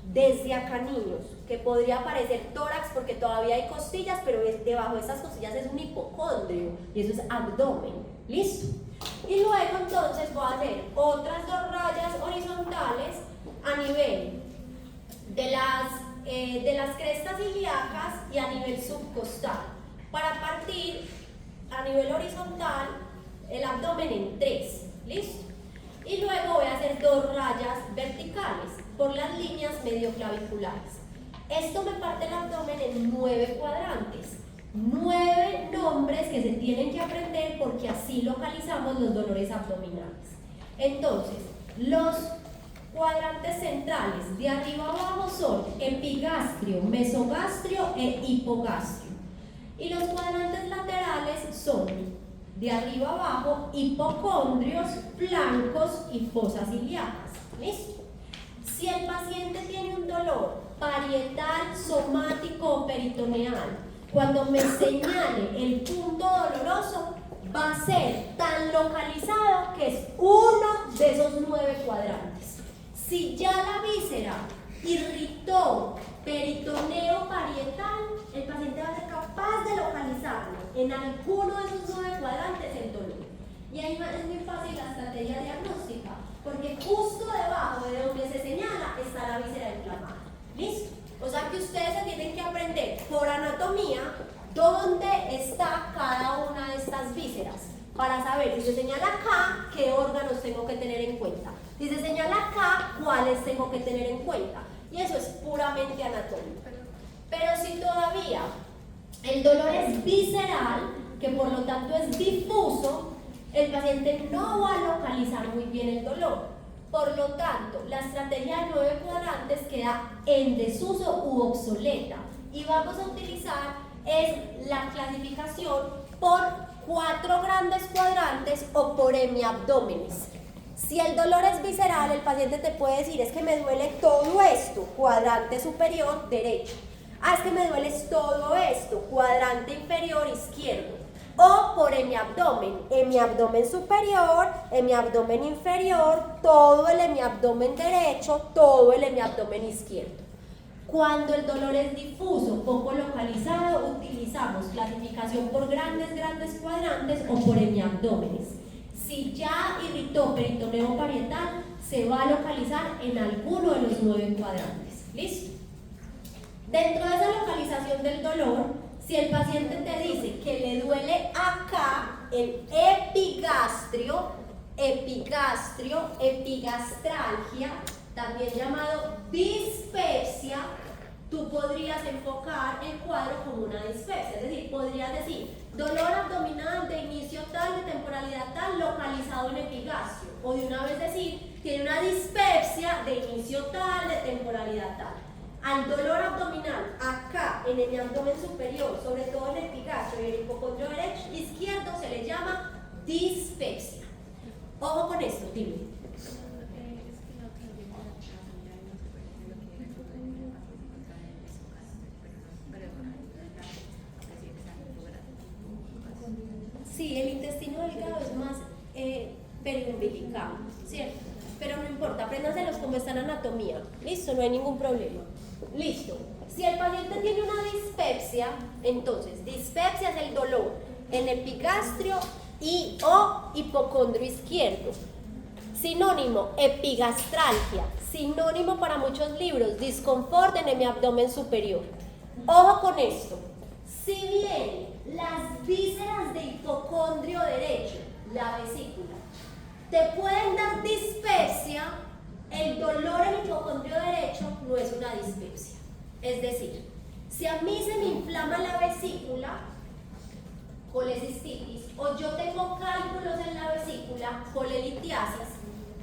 Desde acá, niños, que podría parecer tórax porque todavía hay costillas, pero debajo de estas costillas es un hipocondrio y eso es abdomen. ¿Listo? Y luego entonces voy a hacer otras 2 rayas horizontales a nivel de las crestas ilíacas y a nivel subcostal, para partir a nivel horizontal el abdomen en 3, ¿listo? Y luego voy a hacer 2 rayas verticales por las líneas medioclaviculares. Esto me parte el abdomen en 9 cuadrantes, 9 nombres que se tienen que aprender porque así localizamos los dolores abdominales. Entonces, los cuadrantes centrales de arriba abajo son epigastrio, mesogastrio e hipogastrio. Y los cuadrantes laterales son de arriba abajo hipocondrios, flancos y fosas ilíacas. ¿Listo? Si el paciente tiene un dolor parietal, somático o peritoneal, cuando me señale el punto doloroso, va a ser tan localizado que es uno de esos 9 cuadrantes. Si ya la víscera irritó peritoneo parietal, el paciente va a ser capaz de localizarlo en alguno de esos 9 cuadrantes el dolor. Y ahí es muy fácil la estrategia diagnóstica, porque justo debajo de donde se señala está la víscera inflamada. ¿Listo? O sea que ustedes se tienen que aprender por anatomía dónde está cada una de estas vísceras, para saber si se señala acá, qué órganos tengo que tener en cuenta. Si se señala acá, cuáles tengo que tener en cuenta. Y eso es puramente anatómico. Pero si todavía el dolor es visceral, que por lo tanto es difuso, el paciente no va a localizar muy bien el dolor. Por lo tanto, la estrategia de 9 cuadrantes queda en desuso u obsoleta. Y vamos a utilizar la clasificación por 4 grandes cuadrantes o por hemiabdómenes. Si el dolor es visceral, el paciente te puede decir, es que me duele todo esto, cuadrante superior derecho. Es que me duele todo esto, cuadrante inferior izquierdo. O por hemiabdomen superior, hemiabdomen inferior, todo el hemiabdomen derecho, todo el hemiabdomen izquierdo. Cuando el dolor es difuso, poco localizado, utilizamos clasificación por grandes cuadrantes o por hemiabdómenes. Si ya irritó peritoneo parietal, se va a localizar en alguno de los 9 cuadrantes. ¿Listo? Dentro de esa localización del dolor, si el paciente te dice que le duele acá, el epigastrio, epigastralgia, también llamado dispepsia, tú podrías enfocar el cuadro como una dispepsia, es decir, podrías decir dolor abdominal de inicio tal, de temporalidad tal, localizado en epigastrio, o de una vez decir, tiene una dispepsia de inicio tal, de temporalidad tal. Al dolor abdominal, acá en el abdomen superior, sobre todo en el epigastrio y el hipocondrio derecho izquierdo, se le llama dispepsia. Ojo con esto, dime. Sí, el intestino delgado es más periumbilical, ¿cierto? Pero no importa, apréndanselos como está en anatomía. Listo, no hay ningún problema. Listo. Si el paciente tiene una dispepsia, entonces dispepsia es el dolor en epigastrio y o hipocondrio izquierdo. Sinónimo, epigastralgia. Sinónimo para muchos libros, disconfort en mi abdomen superior. Ojo con esto. Si bien las vísceras de hipocondrio derecho, la vesícula, te pueden dar dispepsia, el dolor en hipocondrio derecho no es una dispepsia. Es decir, si a mí se me inflama la vesícula, colecistitis, o yo tengo cálculos en la vesícula, colelitiasis,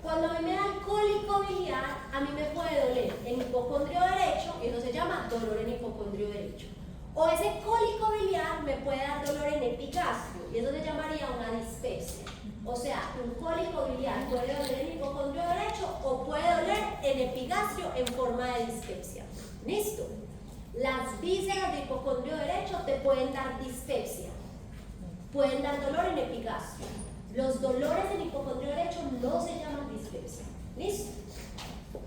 cuando a mí me da el cólico biliar, a mí me puede doler en hipocondrio derecho, y eso se llama dolor en hipocondrio derecho. O ese cólico biliar me puede dar dolor en epigastrio, y eso se llamaría una dispepsia. O sea, un cólico biliar puede doler en hipocondrio derecho o puede doler en epigastrio en forma de dispepsia. ¿Listo? Las vísceras de hipocondrio derecho te pueden dar dispepsia. Pueden dar dolor en epigastrio. Los dolores en hipocondrio derecho no se llaman dispepsia. ¿Listo?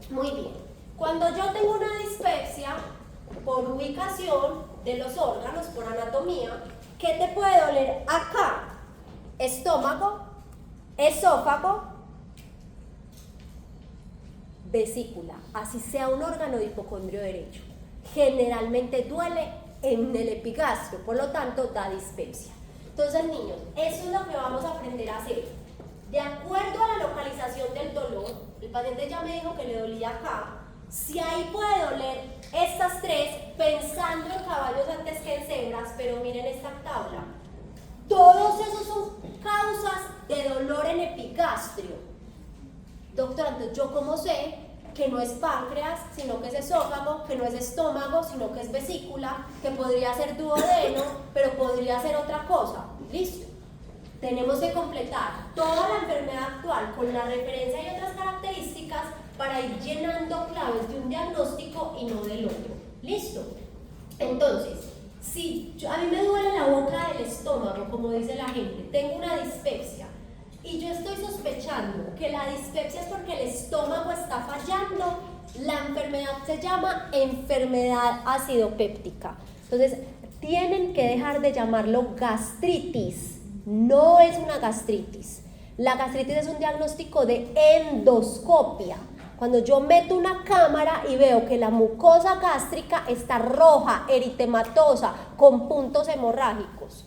Muy bien. Cuando yo tengo una dispepsia, por ubicación de los órganos, por anatomía, ¿qué te puede doler acá? Estómago, esófago, vesícula, así sea un órgano de hipocondrio derecho. Generalmente duele en el epigastrio, por lo tanto da dispepsia. Entonces, niños, eso es lo que vamos a aprender a hacer. De acuerdo a la localización del dolor, el paciente ya me dijo que le dolía acá. Si ahí puede doler estas tres, pensando en caballos antes que en cebras, pero miren esta tabla. Todos esos son causas de dolor en epigastrio. Doctor, entonces, ¿yo cómo sé que no es páncreas, sino que es esófago, que no es estómago, sino que es vesícula, que podría ser duodeno, pero podría ser otra cosa? Listo. Tenemos que completar toda la enfermedad actual con la referencia y otras características para ir llenando claves de un diagnóstico y no del otro. ¿Listo? Entonces, si a mí me duele la boca del estómago, como dice la gente, tengo una dispepsia, y yo estoy sospechando que la dispepsia es porque el estómago está fallando, la enfermedad se llama enfermedad acidopéptica. Entonces, tienen que dejar de llamarlo gastritis. No es una gastritis. La gastritis es un diagnóstico de endoscopia. Cuando yo meto una cámara y veo que la mucosa gástrica está roja, eritematosa, con puntos hemorrágicos.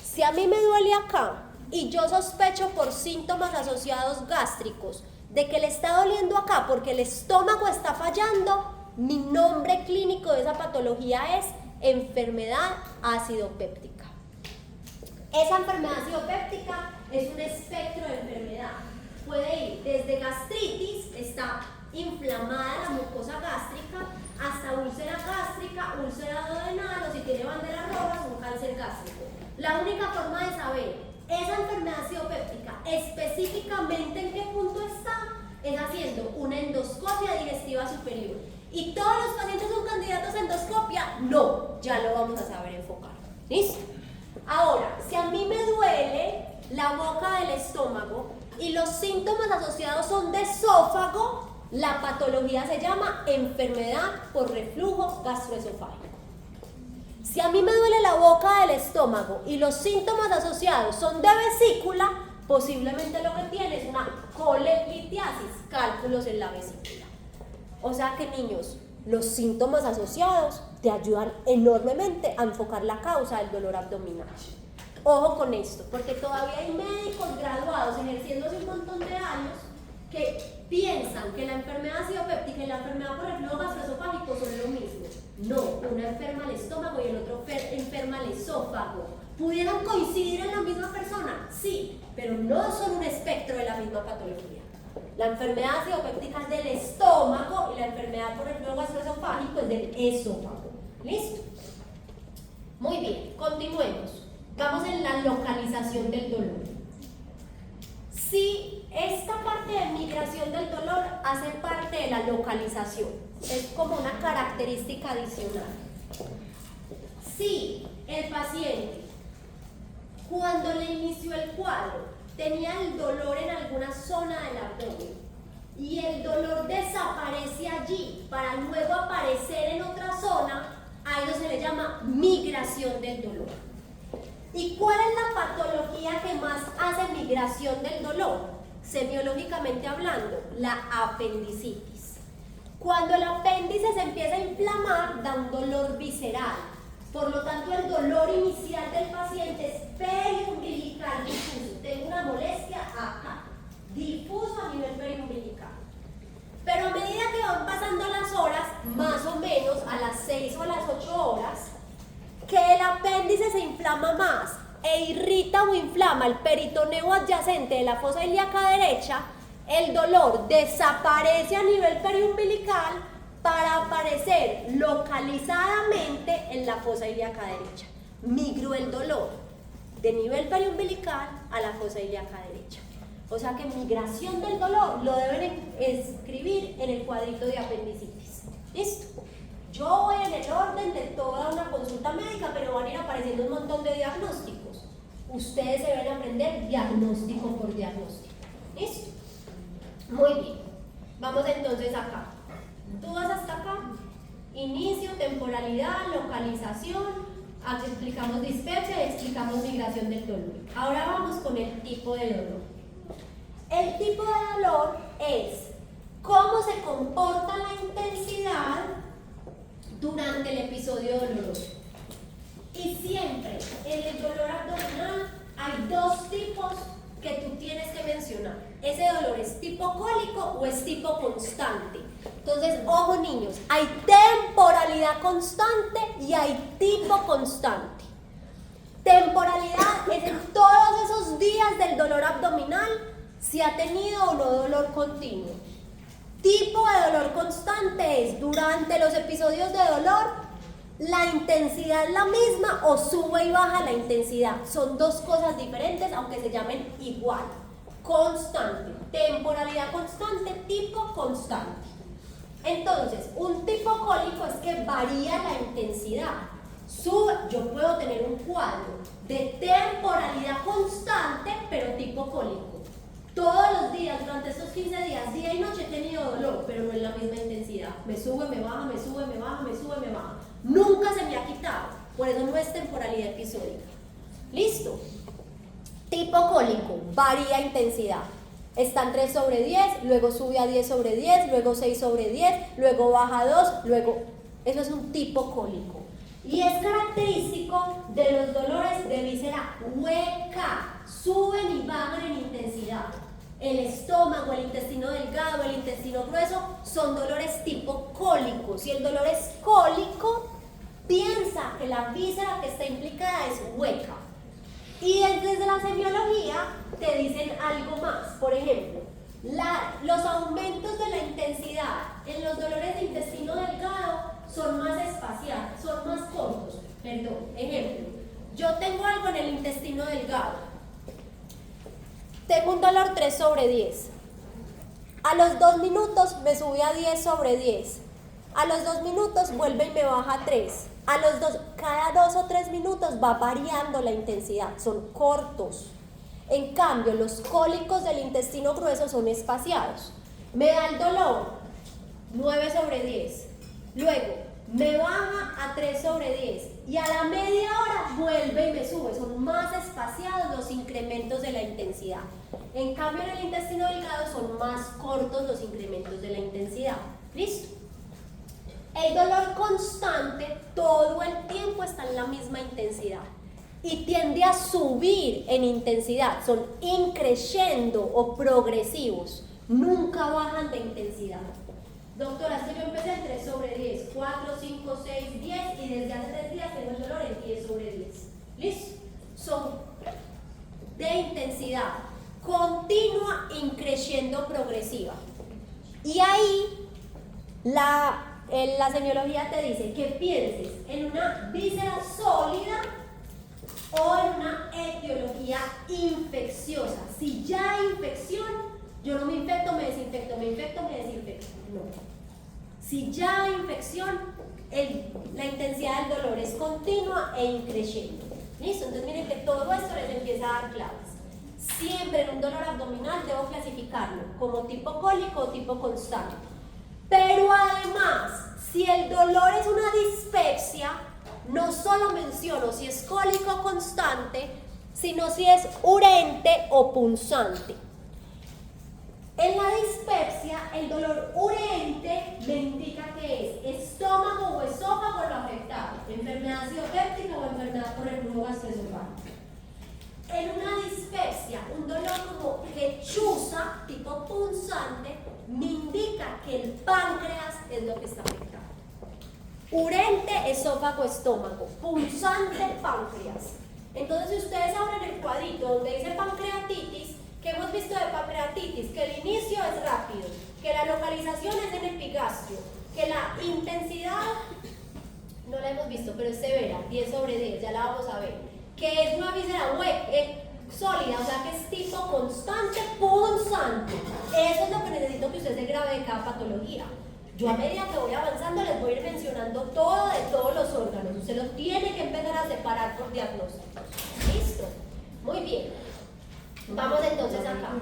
Si a mí me duele acá y yo sospecho por síntomas asociados gástricos de que le está doliendo acá porque el estómago está fallando, mi nombre clínico de esa patología es enfermedad acidopéptica. Esa enfermedad acidopéptica es un espectro de enfermedad. Puede ir desde gastritis, está inflamada la mucosa gástrica, hasta úlcera gástrica, úlcera duodenal, o si tiene banderas rojas, un cáncer gástrico. La única forma de saber esa enfermedad acidopéptica específicamente en qué punto está es haciendo una endoscopia digestiva superior. ¿Y todos los pacientes son candidatos a endoscopia? No, ya lo vamos a saber enfocar. ¿Listo? Ahora, si a mí me duele la boca del estómago y los síntomas asociados son de esófago, la patología se llama enfermedad por reflujo gastroesofágico. Si a mí me duele la boca del estómago y los síntomas asociados son de vesícula, posiblemente lo que tiene es una colelitiasis, cálculos en la vesícula. O sea que, niños, los síntomas asociados te ayudan enormemente a enfocar la causa del dolor abdominal. Ojo con esto, porque todavía hay médicos graduados ejerciéndose un montón de años que piensan que la enfermedad acidopéptica y la enfermedad por reflujo gastroesofágico son lo mismo. No, una enferma el estómago y el otro enferma el esófago. ¿Pudieran coincidir en la misma persona? Sí, pero no son un espectro de la misma patología. La enfermedad acidopéptica es del estómago y la enfermedad por reflujo gastroesofágico es del esófago. ¿Listo? Muy bien, continuemos. Vamos en la localización del dolor. Si esta parte de migración del dolor hace parte de la localización, es como una característica adicional. Si el paciente, cuando le inició el cuadro, tenía el dolor en alguna zona del abdomen y el dolor desaparece allí para luego aparecer en otra zona, a eso se le llama migración del dolor. ¿Y cuál es la patología que más hace migración del dolor? Semiológicamente hablando, la apendicitis. Cuando el apéndice se empieza a inflamar, da un dolor visceral. Por lo tanto, el dolor inicial del paciente es periumbilical difuso. Tengo una molestia acá, difuso a nivel periumbilical. Pero a medida que van pasando las horas, más o menos a las 6 o a las 8 horas, que el apéndice se inflama más e irrita o inflama el peritoneo adyacente de la fosa ilíaca derecha, el dolor desaparece a nivel periumbilical para aparecer localizadamente en la fosa ilíaca derecha. Migró el dolor de nivel periumbilical a la fosa ilíaca derecha. O sea que migración del dolor lo deben escribir en el cuadrito de apendicitis. ¿Listo? Yo voy en el orden de toda una consulta médica, pero van a ir apareciendo un montón de diagnósticos. Ustedes se deben aprender diagnóstico por diagnóstico. ¿Listo? Muy bien. Vamos entonces acá. Tú vas hasta acá. Inicio, temporalidad, localización. Aquí explicamos dispepsia y explicamos migración del dolor. Ahora vamos con el tipo de dolor. El tipo de dolor es cómo se comporta la intensidad durante el episodio doloroso. Y siempre en el dolor abdominal hay dos tipos que tú tienes que mencionar. ¿Ese dolor es tipo cólico o es tipo constante? Entonces, ojo niños, hay temporalidad constante y hay tipo constante. Temporalidad es en todos esos días del dolor abdominal si ha tenido o no dolor continuo. Tipo de dolor constante es durante los episodios de dolor, la intensidad es la misma o sube y baja la intensidad. Son dos cosas diferentes aunque se llamen igual. Constante, temporalidad constante, tipo constante. Entonces, un tipo cólico es que varía la intensidad. Yo puedo tener un cuadro de temporalidad constante, pero tipo cólico. Todos los días, durante estos 15 días, día y noche he tenido dolor, pero no es la misma intensidad. Me sube, me baja, me sube, me baja, me sube, me baja. Nunca se me ha quitado, por eso no es temporalidad episódica. ¿Listo? Tipo cólico, varía intensidad. Está en 3 sobre 10, luego sube a 10 sobre 10, luego 6 sobre 10, luego baja a 2, luego... Eso es un tipo cólico. Y es característico de los dolores de víscera hueca. Suben y bajan en intensidad. El estómago, el intestino delgado, el intestino grueso son dolores tipo cólicos. Si el dolor es cólico, piensa que la víscera que está implicada es hueca. Y desde la semiología te dicen algo más. Por ejemplo, los aumentos de la intensidad en los dolores de intestino delgado son más espaciados, son más cortos. Perdón, ejemplo, yo tengo algo en el intestino delgado. Tengo un dolor 3 sobre 10. A los 2 minutos me sube a 10 sobre 10. A los 2 minutos vuelve y me baja a 3. Cada 2 o 3 minutos va variando la intensidad, son cortos. En cambio, los cólicos del intestino grueso son espaciados. Me da el dolor 9 sobre 10. Luego me baja a 3 sobre 10 y a la media hora vuelve y me sube. Son más espaciados los incrementos de la intensidad. En cambio, en el intestino delgado son más cortos los incrementos de la intensidad. ¿Listo? El dolor constante todo el tiempo está en la misma intensidad y tiende a subir en intensidad. Son increciendo o progresivos. Nunca bajan de intensidad. Doctora, yo empecé en 3 sobre 10, 4, 5, 6, 10 y desde hace 3 días tengo el dolor en 10 sobre 10. ¿Listo? Son de intensidad continua, increciendo progresiva. Y ahí la semiología te dice que pienses en una víscera sólida o en una etiología infecciosa. Si ya hay infección, yo no me infecto, me desinfecto, me infecto, me desinfecto. No. Si ya hay infección, la intensidad del dolor es continua e increciendo. ¿Listo? Entonces miren que todo esto les empieza a dar claves. Siempre en un dolor abdominal debo clasificarlo como tipo cólico o tipo constante. Pero además, si el dolor es una dispepsia, no solo menciono si es cólico o constante, sino si es urente o punzante. En la dispepsia, el dolor urente me indica que es estómago o esófago lo afectado, enfermedad ciopéptica o enfermedad por el flujo gastroesofágico. En una dispepsia, un dolor como lechuza, tipo punzante, me indica que el páncreas es lo que está afectado. Urente, esófago, estómago. Punzante, páncreas. Entonces, si ustedes abren el cuadrito donde dice pancreatitis, ¿qué hemos visto de pancreatitis? Que el inicio es rápido, que la localización es en epigastrio, que la intensidad, no la hemos visto, pero es severa, 10 sobre 10, ya la vamos a ver. Que es una víscera sólida, o sea que es tipo constante, punzante. Eso es lo que necesito que usted se grabe de cada patología. Yo a medida que voy avanzando les voy a ir mencionando todo de todos los órganos. Usted lo tiene que empezar a separar por diagnóstico. ¿Listo? Muy bien. Vamos entonces acá.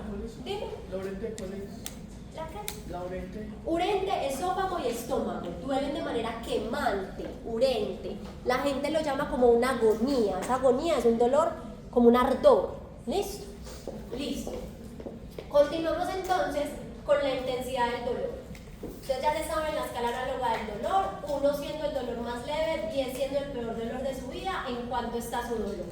¿Dime? ¿La urente cuál es? ¿La qué? La urente. Urente, esófago y estómago duelen de manera quemante, urente. La gente lo llama como una agonía. Esa agonía es un dolor como un ardor. ¿Listo? Listo. Continuamos entonces con la intensidad del dolor. Ustedes ya se saben la escala análoga del dolor, 1 siendo el dolor más leve, 10 siendo el peor dolor de su vida, en cuanto está su dolor.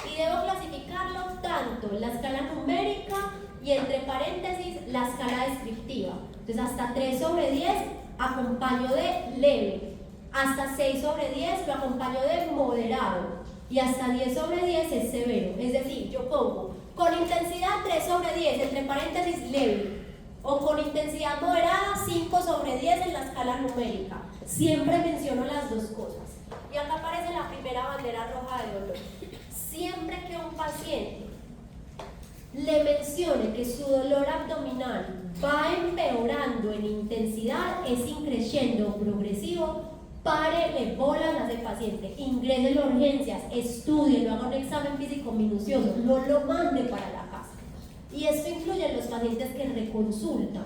Y debo clasificarlo tanto en la escala numérica y entre paréntesis la escala descriptiva. Entonces hasta 3 sobre 10 acompaño de leve, hasta 6 sobre 10 lo acompaño de moderado y hasta 10 sobre 10 es severo. Es decir, yo pongo con intensidad 3 sobre 10 entre paréntesis leve, o con intensidad moderada 5 sobre 10 en la escala numérica. Siempre menciono las dos cosas. Y acá aparece la primera bandera roja de dolor. Siempre que un paciente le mencione que su dolor abdominal va empeorando en intensidad, es increciendo progresivo, párele bolas a ese paciente, ingrese a urgencias, estudie, haga un examen físico minucioso, no lo mande para la casa. Y esto incluye a los pacientes que reconsultan.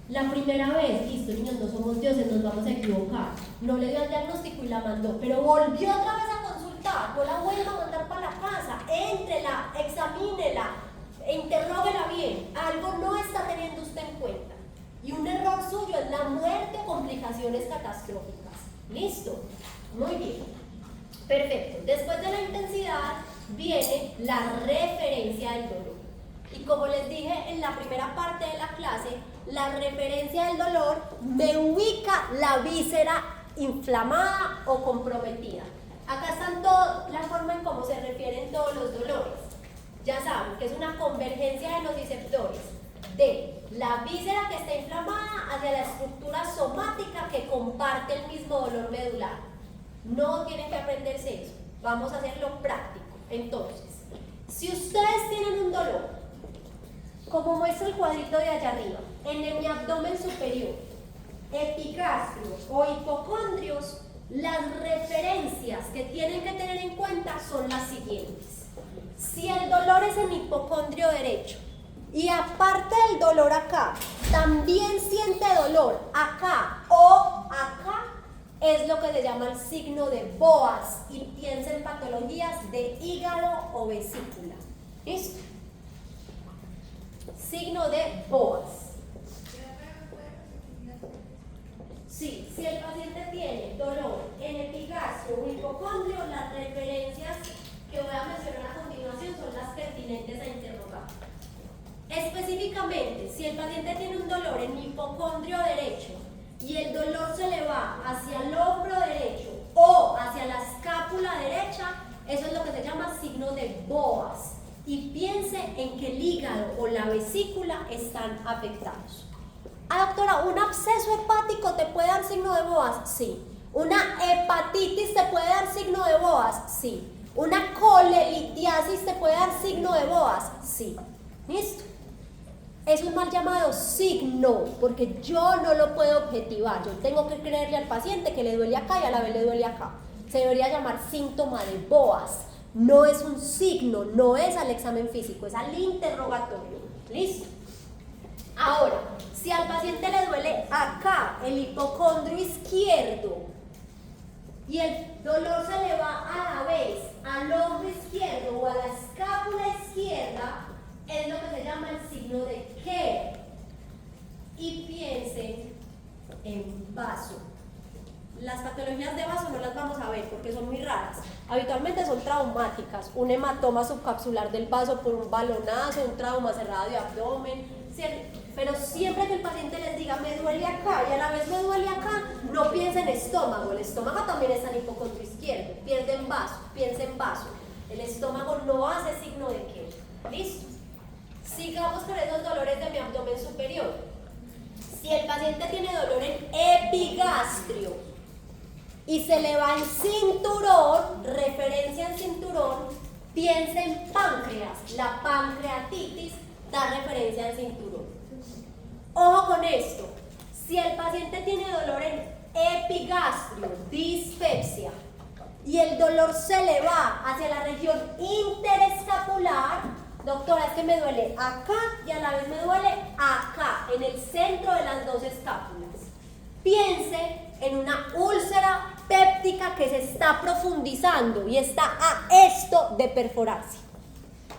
La primera vez, listo, niños, no somos dioses, nos vamos a equivocar. No le dio el diagnóstico y la mandó, pero volvió otra vez a consultar, no la vuelva a mandar para la casa, éntrela, examínela, interróguela bien. Algo no está teniendo usted en cuenta. Y un error suyo es la muerte o complicaciones catastróficas. ¿Listo? Muy bien. Perfecto. Después de la intensidad viene la referencia del dolor. Y como les dije en la primera parte de la clase, la referencia del dolor me ubica la víscera inflamada o comprometida. Acá están toda la forma en cómo se refieren todos los dolores. Ya saben que es una convergencia de nociceptores de la víscera que está inflamada hacia la estructura somática que comparte el mismo dolor medular. No tienen que aprenderse eso. Vamos a hacerlo práctico. Entonces, si ustedes tienen un dolor, como muestra el cuadrito de allá arriba, en mi abdomen superior, epigastrio o hipocondrios, las referencias que tienen que tener en cuenta son las siguientes. Si el dolor es en hipocondrio derecho y aparte del dolor acá, también siente dolor acá o acá, es lo que se llama el signo de Boas y piensa en patologías de hígado o vesícula. ¿Listo? Signo de Boas. Sí, si el paciente tiene dolor en epigastrio o hipocondrio, las referencias que voy a mencionar a continuación son las pertinentes a interrogar. Específicamente, si el paciente tiene un dolor en hipocondrio derecho y el dolor se le va hacia el hombro derecho o hacia la escápula derecha, eso es lo que se llama signo de Boas. Y piense en que el hígado o la vesícula están afectados. Ah, doctora, ¿un absceso hepático te puede dar signo de Boas? Sí. ¿Una hepatitis te puede dar signo de Boas? Sí. ¿Una colelitiasis te puede dar signo de Boas? Sí. ¿Listo? Es un mal llamado signo, porque yo no lo puedo objetivar. Yo tengo que creerle al paciente que le duele acá y a la vez le duele acá. Se debería llamar síntoma de Boas. No es un signo, no es al examen físico, es al interrogatorio. ¿Listo? Ahora, si al paciente le duele acá, el hipocondrio izquierdo, y el dolor se le va a la vez al hombro izquierdo o a la escápula izquierda, es lo que se llama el signo de Kerr. Y piensen en vaso. Las patologías de vaso no las vamos a ver porque son muy raras. Habitualmente son traumáticas, un hematoma subcapsular del vaso por un balonazo, un trauma cerrado de abdomen, pero siempre que el paciente les diga me duele acá y a la vez me duele acá, no piensen en estómago, el estómago también está en hipocondrio izquierdo, piensen en vaso, el estómago no hace signo de qué. ¿Listo? Sigamos con esos dolores de mi abdomen superior. Si el paciente tiene dolor en epigastrio y se le va en cinturón, referencia en cinturón, piensa en páncreas. La pancreatitis da referencia al cinturón. Ojo con esto. Si el paciente tiene dolor en epigastrio, dispepsia, y el dolor se le va hacia la región interescapular, doctora, es que me duele acá y a la vez me duele acá, en el centro de las dos escápulas. Piense en una úlcera péptica que se está profundizando y está a esto de perforarse.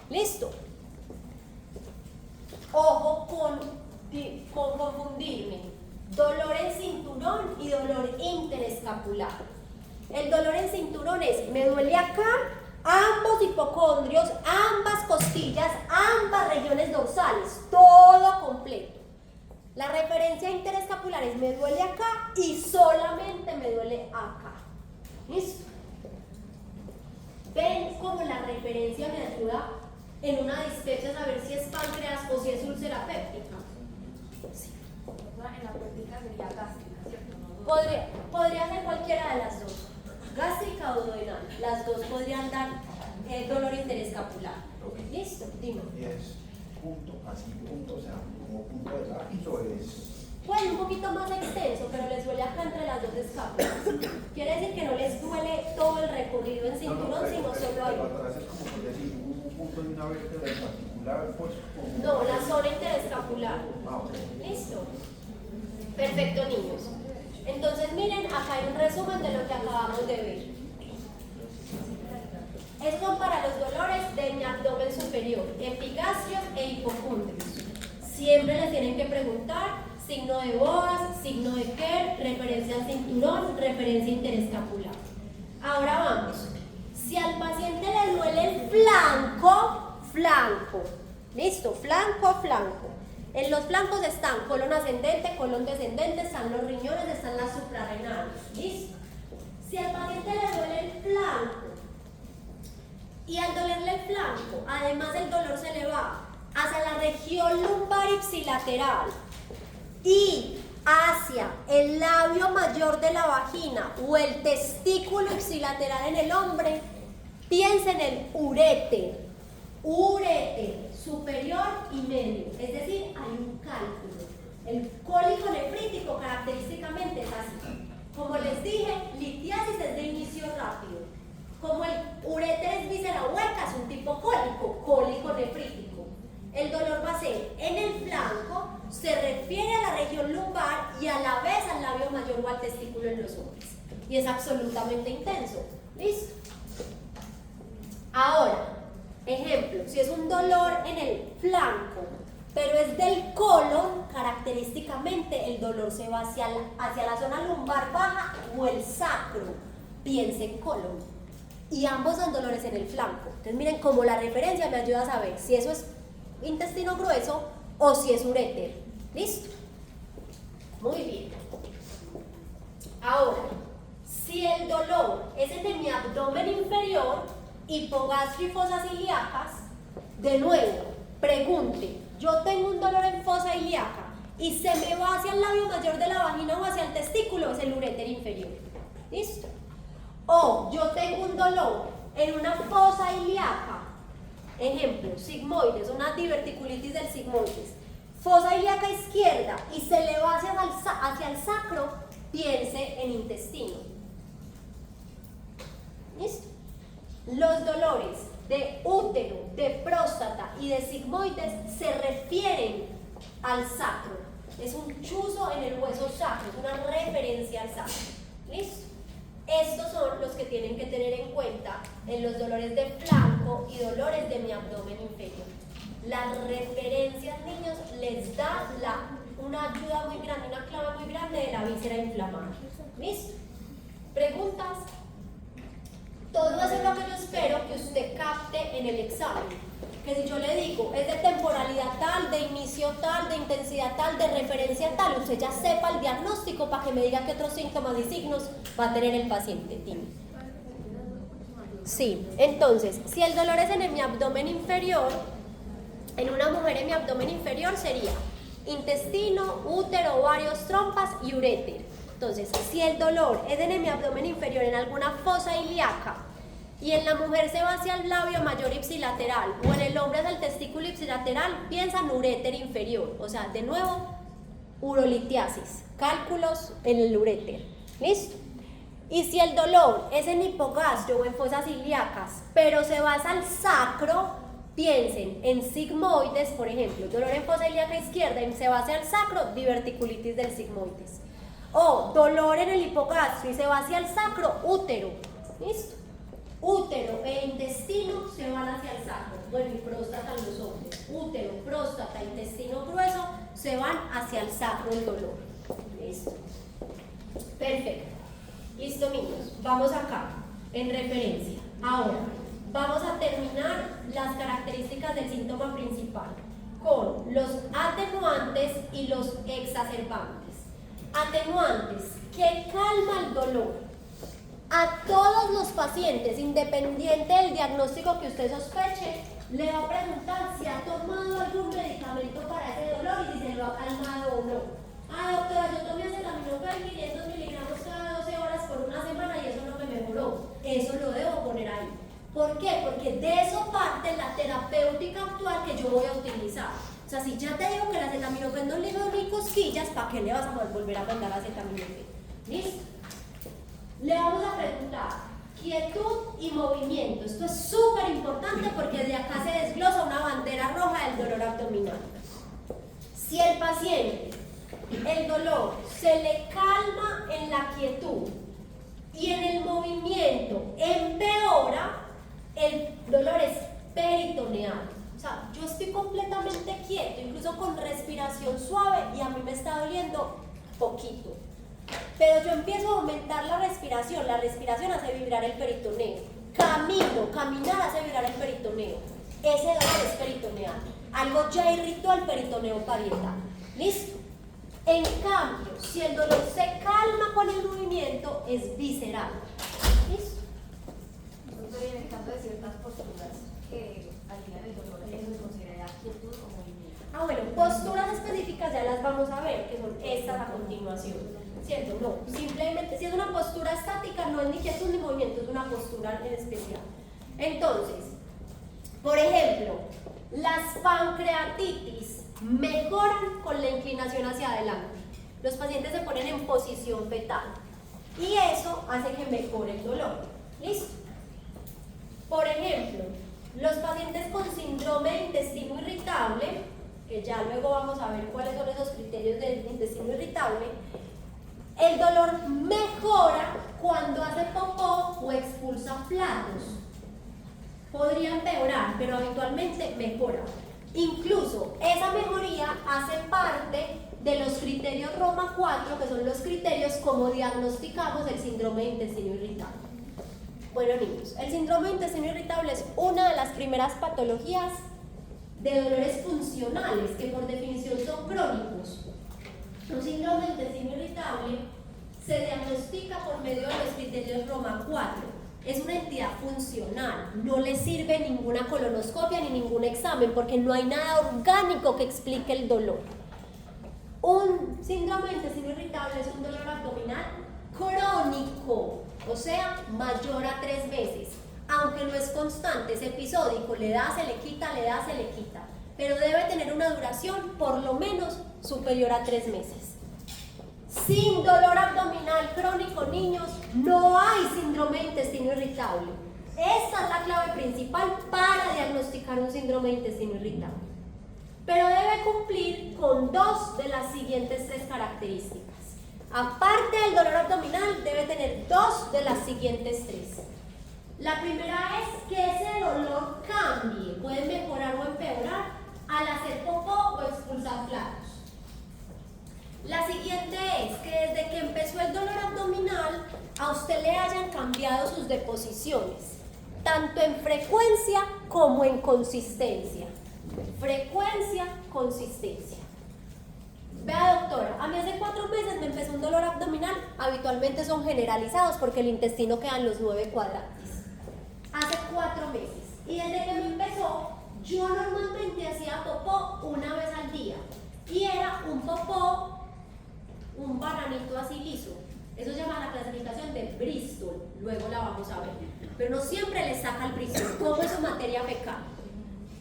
¿Listo? Ojo con confundirme. Dolor en cinturón y dolor interescapular. El dolor en cinturón es, me duele acá, ambos hipocondrios, ambas costillas, ambas regiones dorsales, todo completo. La referencia interescapular es, me duele acá y solamente me duele acá. ¿Listo? ¿Ven cómo la referencia me ayuda en una dispepsia a saber si es páncreas o si es úlcera péptica? Sí. En la péptica sería gástrica, ¿cierto? Podría ser cualquiera de las dos, gástrica o duodenal. Las dos podrían dar dolor interescapular. ¿Listo? Dime. Es punto, así punto, o sea, como punto de lápiz o es... Pues un poquito más extenso, pero les duele acá entre las dos escápulas. Quiere decir que no les duele todo el recorrido en cinturón, sino solo ahí. Pero atrás es como por decir, un punto de una vértebra en particular, pues... Como... No, la zona interescapular. Ok. ¿Listo? Perfecto, niños. Entonces, miren, acá hay un resumen de lo que acabamos de ver. Estos son para los dolores de mi abdomen superior, epigastrios e hipocondrios. Siempre les tienen que preguntar signo de Boas, signo de Kerr, referencia al cinturón, referencia interescapular. Ahora vamos. Si al paciente le duele el flanco, ¿listo? Flanco. En los flancos están colon ascendente, colon descendente, están los riñones, están las suprarrenales, ¿listo? Si al paciente le duele el flanco, y al dolerle el flanco, además el dolor se le va hacia la región lumbar ipsilateral y hacia el labio mayor de la vagina o el testículo ipsilateral en el hombre, piensen en el uréter superior y medio, es decir, hay un cálculo. El cólico nefrítico característicamente es así. Como les dije, litiasis es de inicio rápido. Como el uréter es víscera hueca, es un tipo cólico nefrítico. El dolor va a ser en el flanco, se refiere a la región lumbar y a la vez al labio mayor o al testículo en los hombres. Y es absolutamente intenso. ¿Listo? Ahora, ejemplo, si es un dolor en el flanco, pero es del colon, característicamente el dolor se va hacia la zona lumbar baja o el sacro. Piense en colon. Y ambos son dolores en el flanco. Entonces miren cómo la referencia me ayuda a saber si eso es intestino grueso o si es uréter. ¿Listo? Muy bien. Ahora, si el dolor es en mi abdomen inferior, hipogastrio y fosas ilíacas, de nuevo, pregunte, yo tengo un dolor en fosa ilíaca y se me va hacia el labio mayor de la vagina o hacia el testículo, es el uréter inferior. ¿Listo? O yo tengo un dolor en una fosa ilíaca, ejemplo, sigmoides, una diverticulitis del sigmoides, fosa ilíaca izquierda y se le va hacia el sacro, piense en intestino. ¿Listo? Los dolores de útero, de próstata y de sigmoides se refieren al sacro. Es un chuzo en el hueso sacro, es una referencia al sacro. ¿Listo? Estos son los que tienen que tener en cuenta en los dolores de flanco y dolores de mi abdomen inferior. Las referencias, niños, les da una ayuda muy grande, una clave muy grande de la víscera inflamada. ¿Listo? ¿Preguntas? Todo eso es lo que yo espero que usted capte en el examen. Que si yo le digo, es de temporalidad tal, de inicio tal, de intensidad tal, de referencia tal, usted ya sepa el diagnóstico para que me diga qué otros síntomas y signos va a tener el paciente. Dime. Sí, entonces, si el dolor es en mi abdomen inferior, en una mujer en mi abdomen inferior sería intestino, útero, ovarios, trompas y uréter. Entonces, si el dolor es en mi abdomen inferior, en alguna fosa ilíaca, y en la mujer se va hacia el labio mayor ipsilateral, o en el hombre hacia el testículo ipsilateral, piensa en uréter inferior. O sea, de nuevo, urolitiasis, cálculos en el uréter. ¿Listo? Y si el dolor es en hipogastrio o en fosas ilíacas, pero se va hacia el sacro, piensen en sigmoides, por ejemplo, dolor en fosa ilíaca izquierda y se va hacia el sacro, diverticulitis del sigmoides. O dolor en el hipogastrio y se va hacia el sacro, útero. ¿Listo? útero e intestino se van hacia el sacro. Bueno, y próstata en los hombres. Útero, próstata, intestino grueso se van hacia el sacro del dolor. Listo. Perfecto. Listo, niños. Vamos acá, en referencia. Ahora, vamos a terminar las características del síntoma principal con los atenuantes y los exacerbantes. Atenuantes, que calma el dolor. A todos los pacientes, independiente del diagnóstico que usted sospeche, le va a preguntar si ha tomado algún medicamento para ese dolor y si se lo ha calmado o no. Ah, doctora, yo tomé acetaminofén 500 miligramos cada 12 horas por una semana y eso no me mejoró. Eso lo debo poner ahí. ¿Por qué? Porque de eso parte la terapéutica actual que yo voy a utilizar. O sea, si ya te digo que el acetaminofén no le dio ni cosquillas, ¿para qué le vas a volver a mandar acetaminofén? ¿Listo? Le vamos a preguntar quietud y movimiento. Esto es súper importante porque de acá se desglosa una bandera roja del dolor abdominal. Si el paciente, el dolor se le calma en la quietud y en el movimiento empeora, el dolor es peritoneal. O sea, yo estoy completamente quieto, incluso con respiración suave, y a mí me está doliendo poquito. Pero yo empiezo a aumentar la respiración hace vibrar el peritoneo. Caminar hace vibrar el peritoneo. Ese dolor es peritoneal. Algo ya irritó el peritoneo parietal. ¿Listo? En cambio, si el dolor se calma con el movimiento, es visceral. ¿Listo? Estoy en el caso de ciertas posturas que alivian el dolor, eso se considera quietud o movimiento. Ah, bueno, posturas específicas ya las vamos a ver, que son estas a continuación. ¿Cierto? No, simplemente si es una postura estática no es ni quietud ni movimiento, es una postura en especial. Entonces, por ejemplo, las pancreatitis mejoran con la inclinación hacia adelante. Los pacientes se ponen en posición fetal y eso hace que mejore el dolor. ¿Listo? Por ejemplo, los pacientes con síndrome de intestino irritable, que ya luego vamos a ver cuáles son esos criterios del intestino irritable, el dolor mejora cuando hace popó o expulsa flatos. Podría empeorar, pero habitualmente mejora. Incluso esa mejoría hace parte de los criterios Roma 4, que son los criterios como diagnosticamos el síndrome de intestino irritable. Bueno, niños, el síndrome de intestino irritable es una de las primeras patologías de dolores funcionales, que por definición son crónicos. Un síndrome de intestino irritable se diagnostica por medio de los criterios Roma 4. Es una entidad funcional, no le sirve ninguna colonoscopia ni ningún examen porque no hay nada orgánico que explique el dolor. Un síndrome de intestino irritable es un dolor abdominal crónico, o sea, mayor a 3 meses. Aunque no es constante, es episódico, le da, se le quita, le da, se le quita. Pero debe tener una duración por lo menos superior a 3 meses. Sin dolor abdominal crónico, niños, no hay síndrome de intestino irritable. Esta es la clave principal para diagnosticar un síndrome de intestino irritable. Pero debe cumplir con 2 de las siguientes 3 características. Aparte del dolor abdominal, debe tener 2 de las siguientes 3. La primera es que ese dolor cambie, puede mejorar o empeorar al hacer popó o expulsar flatos. La siguiente es que desde que empezó el dolor abdominal, a usted le hayan cambiado sus deposiciones, tanto en frecuencia como en consistencia. Frecuencia, consistencia. Vea, doctora, a mí hace 4 meses me empezó un dolor abdominal, habitualmente son generalizados porque el intestino queda en los 9 cuadrantes. Hace 4 meses. Y desde que me empezó, yo normalmente hacía popó una vez al día. Y era un popó, un bananito así liso. Eso se llama la clasificación de Bristol. Luego la vamos a ver. Pero no siempre le saca el Bristol, como es su materia fecal.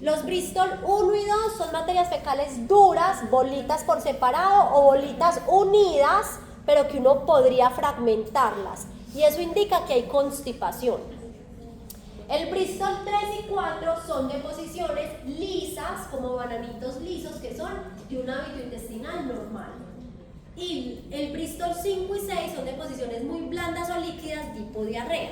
Los Bristol 1 y 2 son materias fecales duras, bolitas por separado o bolitas unidas, pero que uno podría fragmentarlas. Y eso indica que hay constipación. El Bristol 3 y 4 son deposiciones lisas, como bananitos lisos, que son de un hábito intestinal normal. Y el Bristol 5 y 6 son deposiciones muy blandas o líquidas tipo diarrea.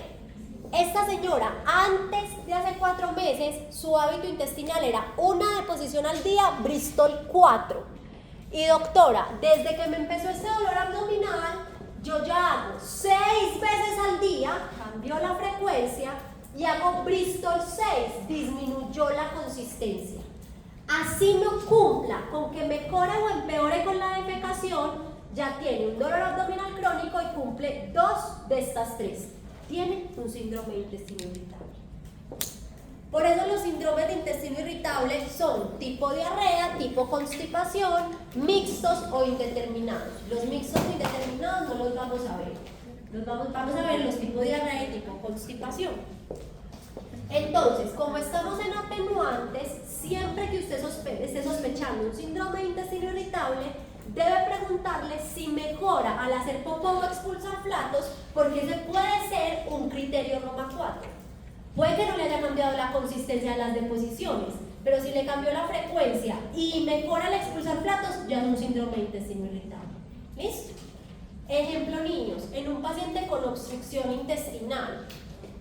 esta señora, antes de hace 4 meses, su hábito intestinal era una deposición al día, Bristol 4. Y doctora, desde que me empezó este dolor abdominal, yo ya hago 6 veces al día, cambió la frecuencia y hago Bristol 6, disminuyó la consistencia. Así no cumpla con que mejore o empeore con la defecación, ya tiene un dolor abdominal crónico y cumple 2 de estas 3. Tiene un síndrome de intestino irritable. Por eso los síndromes de intestino irritable son tipo diarrea, tipo constipación, mixtos o indeterminados. Los mixtos o indeterminados no los vamos a ver. Vamos a ver los tipos diarrea y tipo constipación. Entonces, como estamos en atenuantes, siempre que usted esté sospechando un síndrome de intestino irritable, debe preguntarle si mejora al hacer popó o expulsar flatos, porque ese puede ser un criterio Roma 4. Puede que no le haya cambiado la consistencia de las deposiciones, pero si le cambió la frecuencia y mejora al expulsar flatos, ya es un síndrome de intestino irritable. ¿Listo? Ejemplo, niños, en un paciente con obstrucción intestinal,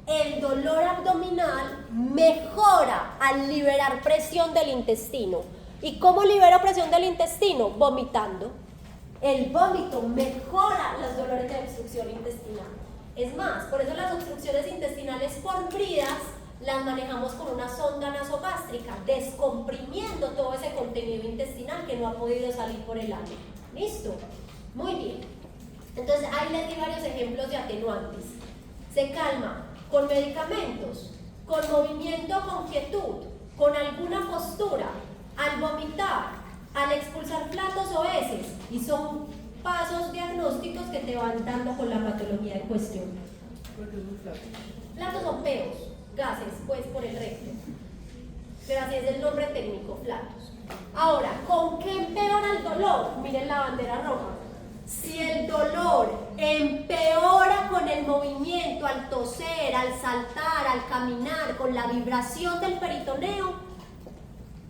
el dolor abdominal mejora al liberar presión del intestino. ¿Y cómo libero presión del intestino? Vomitando. El vómito mejora los dolores de obstrucción intestinal. Es más, por eso las obstrucciones intestinales por bridas las manejamos con una sonda nasogástrica, descomprimiendo todo ese contenido intestinal que no ha podido salir por el ano. ¿Listo? Muy bien. Entonces ahí les di varios ejemplos de atenuantes. Se calma con medicamentos, con movimiento, con quietud, con alguna postura, al vomitar, al expulsar flatos o heces, y son pasos diagnósticos que te van dando con la patología en cuestión. ¿Por qué son flatos? Flatos son peos, gases, pues por el recto, pero así es el nombre técnico, flatos. Ahora, ¿con qué empeora el dolor? Miren la bandera roja. Si el dolor empeora con el movimiento, al toser, al saltar, al caminar, con la vibración del peritoneo,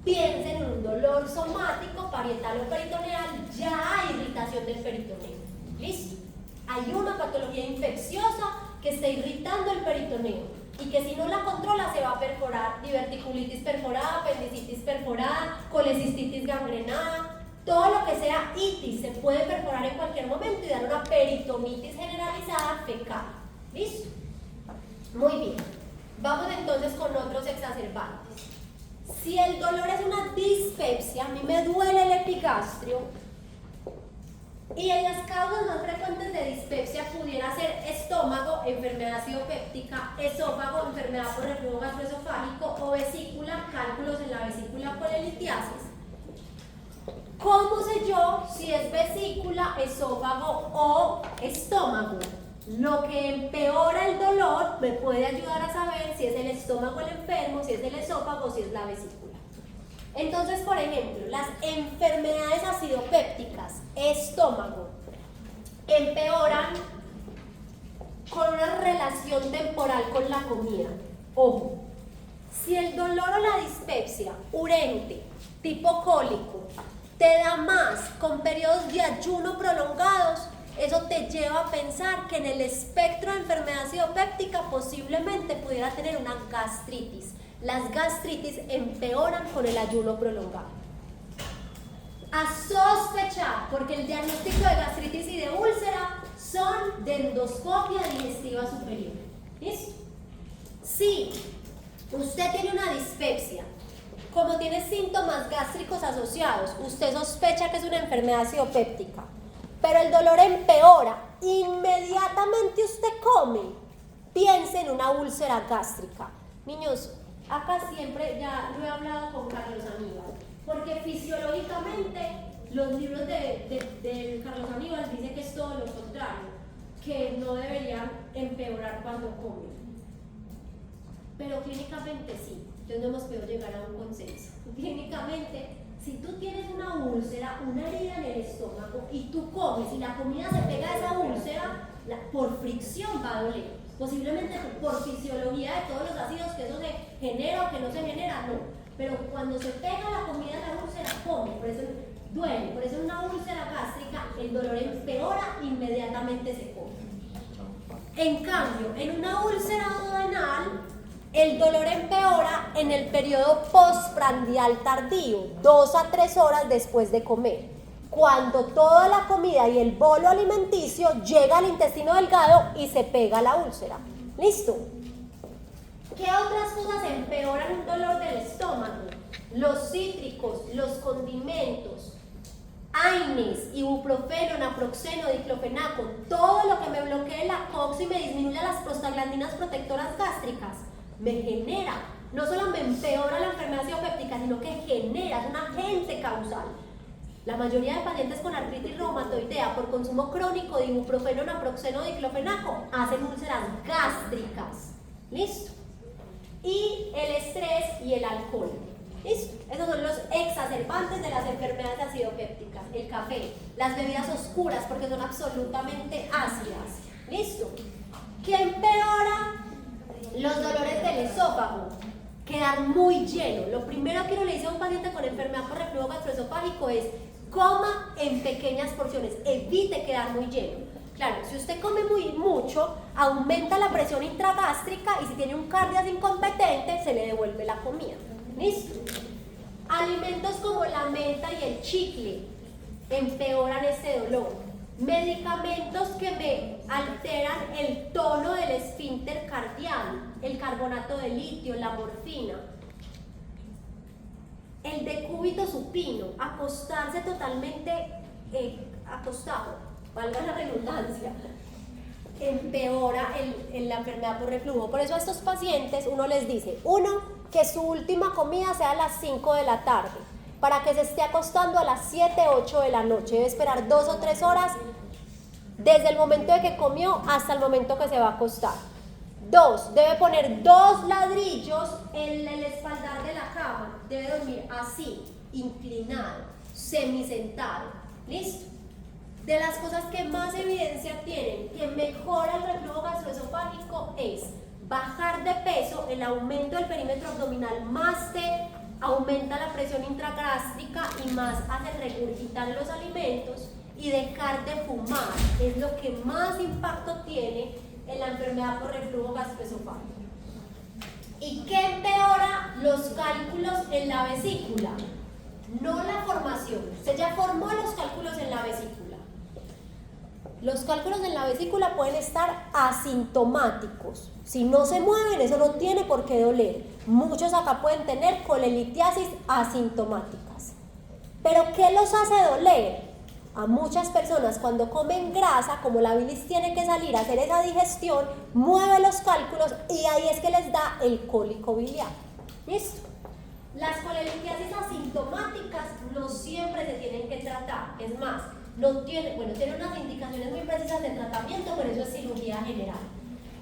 piensen en un dolor somático, parietal o peritoneal, ya hay irritación del peritoneo. ¿Listo? Hay una patología infecciosa que está irritando el peritoneo y que si no la controla se va a perforar, diverticulitis perforada, apendicitis perforada, colecistitis gangrenada. Todo lo que sea itis se puede perforar en cualquier momento y dar una peritonitis generalizada fecal. ¿Listo? Muy bien. Vamos entonces con otros exacerbantes. Si el dolor es una dispepsia, a mí me duele el epigastrio, y en las causas más frecuentes de dispepsia pudiera ser estómago, enfermedad acidopéptica, esófago, enfermedad por reflujo gastroesofágico o vesícula, cálculos en la vesícula por litiasis. ¿Cómo sé yo si es vesícula, esófago o estómago? Lo que empeora el dolor me puede ayudar a saber si es el estómago el enfermo, si es el esófago o si es la vesícula. Entonces, por ejemplo, las enfermedades acidopépticas, estómago, empeoran con una relación temporal con la comida. Ojo, si el dolor o la dispepsia urente, tipo cólico, te da más con periodos de ayuno prolongados, eso te lleva a pensar que en el espectro de enfermedad acidopéptica posiblemente pudiera tener una gastritis. Las gastritis empeoran con el ayuno prolongado. A sospechar, porque el diagnóstico de gastritis y de úlcera son de endoscopia digestiva superior. ¿Listo? Si usted tiene una dispepsia, como tiene síntomas gástricos asociados, usted sospecha que es una enfermedad acidopéptica, pero el dolor empeora, inmediatamente usted come, piense en una úlcera gástrica. Niños, acá siempre, ya lo he hablado con Carlos Aníbal, porque fisiológicamente los libros de Carlos Aníbal dicen que es todo lo contrario, que no deberían empeorar cuando comen, pero clínicamente sí. Entonces no hemos podido llegar a un consenso. Clínicamente, si tú tienes una úlcera, una herida en el estómago y tú comes y la comida se pega a esa úlcera, por fricción va a doler. Posiblemente por fisiología de todos los ácidos que eso se genera o que no se genera, no. Pero cuando se pega la comida a la úlcera, come, por eso duele. Por eso en una úlcera gástrica el dolor empeora, inmediatamente se come. En cambio, en una úlcera duodenal, El dolor empeora en el periodo postprandial tardío, 2 a 3 horas después de comer, cuando toda la comida y el bolo alimenticio llega al intestino delgado y se pega a la úlcera. ¿Listo? ¿Qué otras cosas empeoran un dolor del estómago? Los cítricos, los condimentos, AINES, ibuprofeno, naproxeno, diclofenaco, todo lo que me bloquee la COX y me disminuya las prostaglandinas protectoras gástricas, me genera, no solo me empeora la enfermedad ciatopéptica, sino que genera, es un agente causal. La mayoría de pacientes con artritis reumatoidea por consumo crónico de ibuprofeno, naproxeno, diclofenaco hacen úlceras gástricas. ¿Listo? Y el estrés y el alcohol. ¿Listo? Esos son los exacerbantes de las enfermedades acidopépticas. El café, las bebidas oscuras porque son absolutamente ácidas. ¿Listo? ¿Qué empeora los dolores del esófago? Quedar muy lleno. Lo primero que uno le dice a un paciente con enfermedad por reflujo gastroesofágico es: coma en pequeñas porciones, evite quedar muy lleno. Claro, si usted come mucho, aumenta la presión intragástrica y si tiene un cardias incompetente, se le devuelve la comida. ¿Listo? Alimentos como la menta y el chicle empeoran ese dolor. Medicamentos que me alteran el tono del esfínter cardial, el carbonato de litio, la morfina. El decúbito supino, acostarse totalmente acostado, valga la redundancia, empeora la enfermedad por reflujo. Por eso a estos pacientes uno les dice, que su última comida sea a las 5 de la tarde, para que se esté acostando a las 7, 8 de la noche. Debe esperar 2 o 3 horas desde el momento de que comió hasta el momento que se va a acostar. 2, debe poner 2 ladrillos en el espaldar de la cama. Debe dormir así, inclinado, semisentado. ¿Listo? De las cosas que más evidencia tienen que mejora el reflujo gastroesofágico es bajar de peso, el aumento del perímetro abdominal más te aumenta la presión intragástrica y más hace regurgitar los alimentos, y dejar de fumar es lo que más impacto tiene en la enfermedad por reflujo gastroesofágico. ¿Y qué empeora los cálculos en la vesícula? No la formación, usted ya formó los cálculos en la vesícula. Los cálculos en la vesícula pueden estar asintomáticos. Si no se mueven, eso no tiene por qué doler. Muchos acá pueden tener colelitiasis asintomáticas. ¿Pero qué los hace doler? A muchas personas cuando comen grasa, como la bilis tiene que salir a hacer esa digestión, mueve los cálculos y ahí es que les da el cólico biliar. ¿Listo? Las colelitiasis asintomáticas no siempre se tienen que tratar. Es más, tiene unas indicaciones muy precisas de tratamiento, pero eso es cirugía general.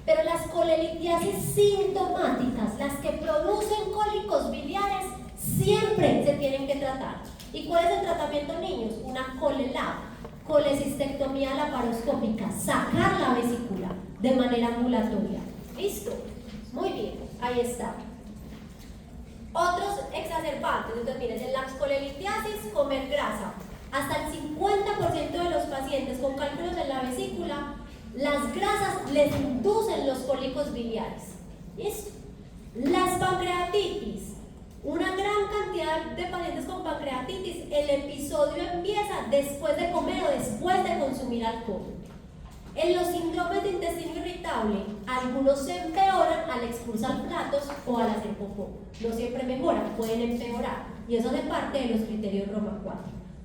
Pero las colelitiasis sintomáticas, las que producen cólicos biliares, siempre se tienen que tratar. ¿Y cuál es el tratamiento, niños? Una colelab, colecistectomía laparoscópica, sacar la vesícula de manera ambulatoria. ¿Listo? Muy bien, ahí está. Otros exacerbantes, entonces miren, en la colelitiasis, comer grasa. Hasta el 50% de los pacientes con cálculos en la vesícula, las grasas les inducen los cólicos biliares. ¿Listo? Las pancreatitis. Una gran cantidad de pacientes con pancreatitis, el episodio empieza después de comer o después de consumir alcohol. En los síndromes de intestino irritable, algunos se empeoran al expulsar platos o al hacer popó. No siempre mejoran, pueden empeorar. Y eso hace parte de los criterios Roma 4.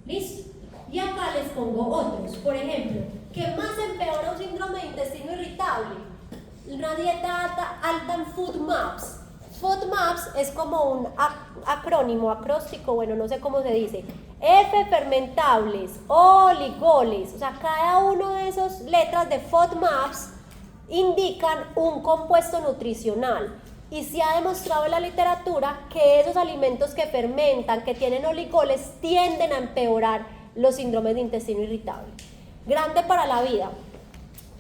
¿Listo? Y acá les pongo otros. Por ejemplo, ¿qué más empeora un síndrome de intestino irritable? Una dieta alta en FODMAPs. FODMAPs es como un acróstico, bueno, no sé cómo se dice. F fermentables, oligoles, o sea, cada uno de esas letras de FODMAPs indican un compuesto nutricional. Y se ha demostrado en la literatura que esos alimentos que fermentan, que tienen oligoles, tienden a empeorar los síndromes de intestino irritable. Grande para la vida.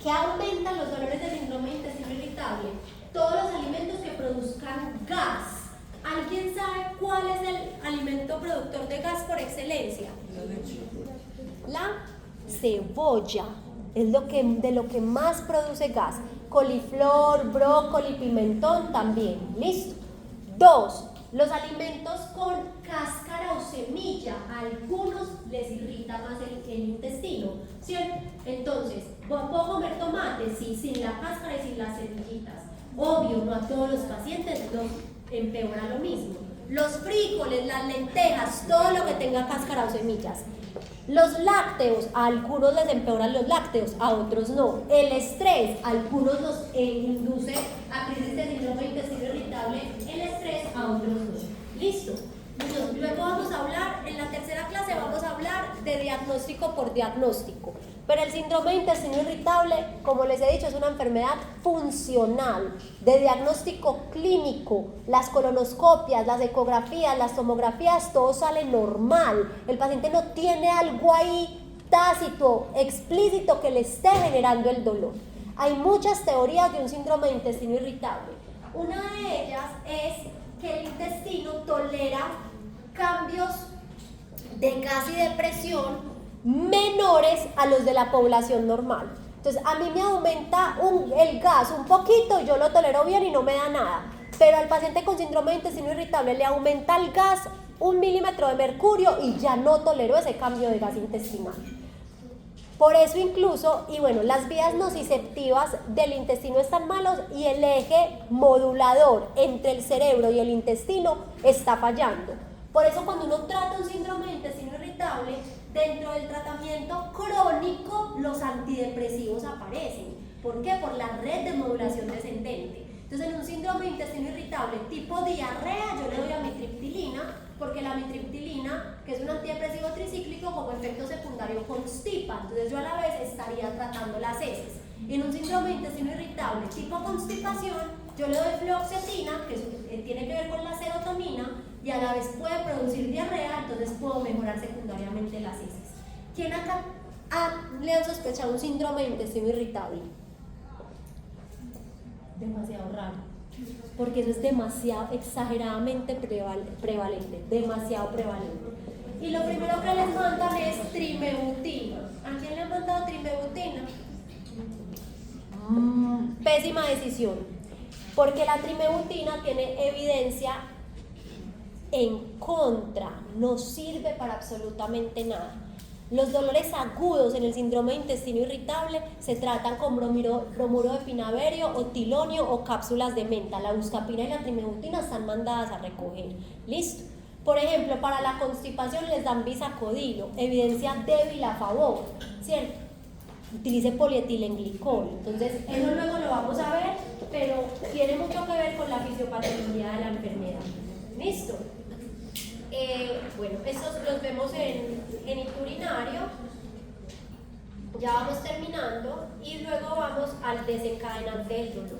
¿Qué aumentan los dolores del síndrome de intestino irritable? Todos los alimentos que produzcan gas. ¿Alguien sabe cuál es el alimento productor de gas por excelencia? La cebolla. Es de lo que más produce gas. coliflor, brócoli, pimentón también. ¿Listo? 2. Los alimentos con cáscara o semilla, a algunos les irrita más el intestino, ¿cierto? Entonces, ¿puedo comer tomate? Sí, sin la cáscara y sin las semillitas. Obvio, no a todos los pacientes los empeora lo mismo. Los frijoles, las lentejas, todo lo que tenga cáscara o semillas. Los lácteos, a algunos les empeoran los lácteos, a otros no. El estrés, a algunos los induce a crisis de síndrome de intestino irritable, el estrés, a otros no. ¿Listo? Entonces, luego vamos a hablar, en la tercera clase vamos a hablar de diagnóstico por diagnóstico. Pero el síndrome de intestino irritable, como les he dicho, es una enfermedad funcional, de diagnóstico clínico. Las colonoscopias, las ecografías, las tomografías, todo sale normal. El paciente no tiene algo ahí tácito, explícito, que le esté generando el dolor. Hay muchas teorías de un síndrome de intestino irritable. Una de ellas es que el intestino tolera cambios de gas y de presión menores a los de la población normal. Entonces, a mí me aumenta el gas un poquito, yo lo tolero bien y no me da nada. Pero al paciente con síndrome de intestino irritable le aumenta el gas 1 milímetro de mercurio y ya no tolero ese cambio de gas intestinal. Por eso incluso, y bueno, las vías nociceptivas del intestino están malos y el eje modulador entre el cerebro y el intestino está fallando. Por eso cuando uno trata un síndrome de intestino irritable, dentro del tratamiento crónico los antidepresivos aparecen. ¿Por qué? Por la red de modulación descendente. Entonces, en un síndrome de intestino irritable tipo diarrea, yo le doy amitriptilina, porque la amitriptilina, que es un antidepresivo tricíclico, como efecto secundario constipa. Entonces, yo a la vez estaría tratando las heces. En un síndrome de intestino irritable tipo constipación, yo le doy fluoxetina, que tiene que ver con la serotonina, y a la vez puede producir diarrea, entonces puedo mejorar secundariamente las heces. ¿Quién acá le han sospechado un síndrome de intestino irritable? Demasiado raro, porque eso es demasiado, exageradamente prevalente, demasiado prevalente. Y lo primero que les mandan es trimebutina. ¿A quién le han mandado trimebutina? Pésima decisión, porque la trimebutina tiene evidencia en contra, no sirve para absolutamente nada. Los dolores agudos en el síndrome de intestino irritable se tratan con bromuro de pinaverio o tilonio o cápsulas de menta. La buscapina y la trimebutina están mandadas a recoger. ¿Listo? Por ejemplo, para la constipación les dan bisacodilo, evidencia débil a favor, ¿cierto? Utilice polietilenglicol. Entonces, eso luego lo vamos a ver, pero tiene mucho que ver con la fisiopatología de la enfermedad. ¿Listo? Bueno, estos los vemos en el urinario. Ya vamos terminando y luego vamos al desencadenante del dolor.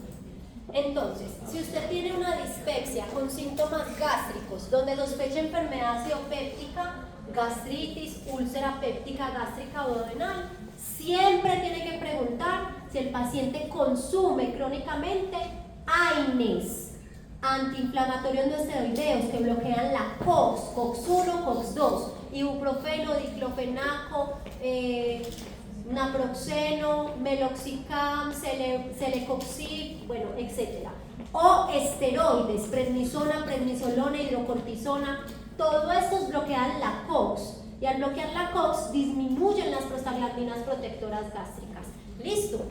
Entonces, si usted tiene una dispepsia con síntomas gástricos, donde sospecha enfermedad ciopéptica, gastritis, úlcera péptica gástrica o duodenal, siempre tiene que preguntar si el paciente consume crónicamente AINES, antiinflamatorios no esteroideos que bloquean la COX, COX-1, COX-2, ibuprofeno, diclofenaco, naproxeno, meloxicam, celecoxib, bueno, etc. O esteroides, prednisona, prednisolona, hidrocortisona, todo estos bloquean la COX y al bloquear la COX disminuyen las prostaglandinas protectoras gástricas. ¿Listo?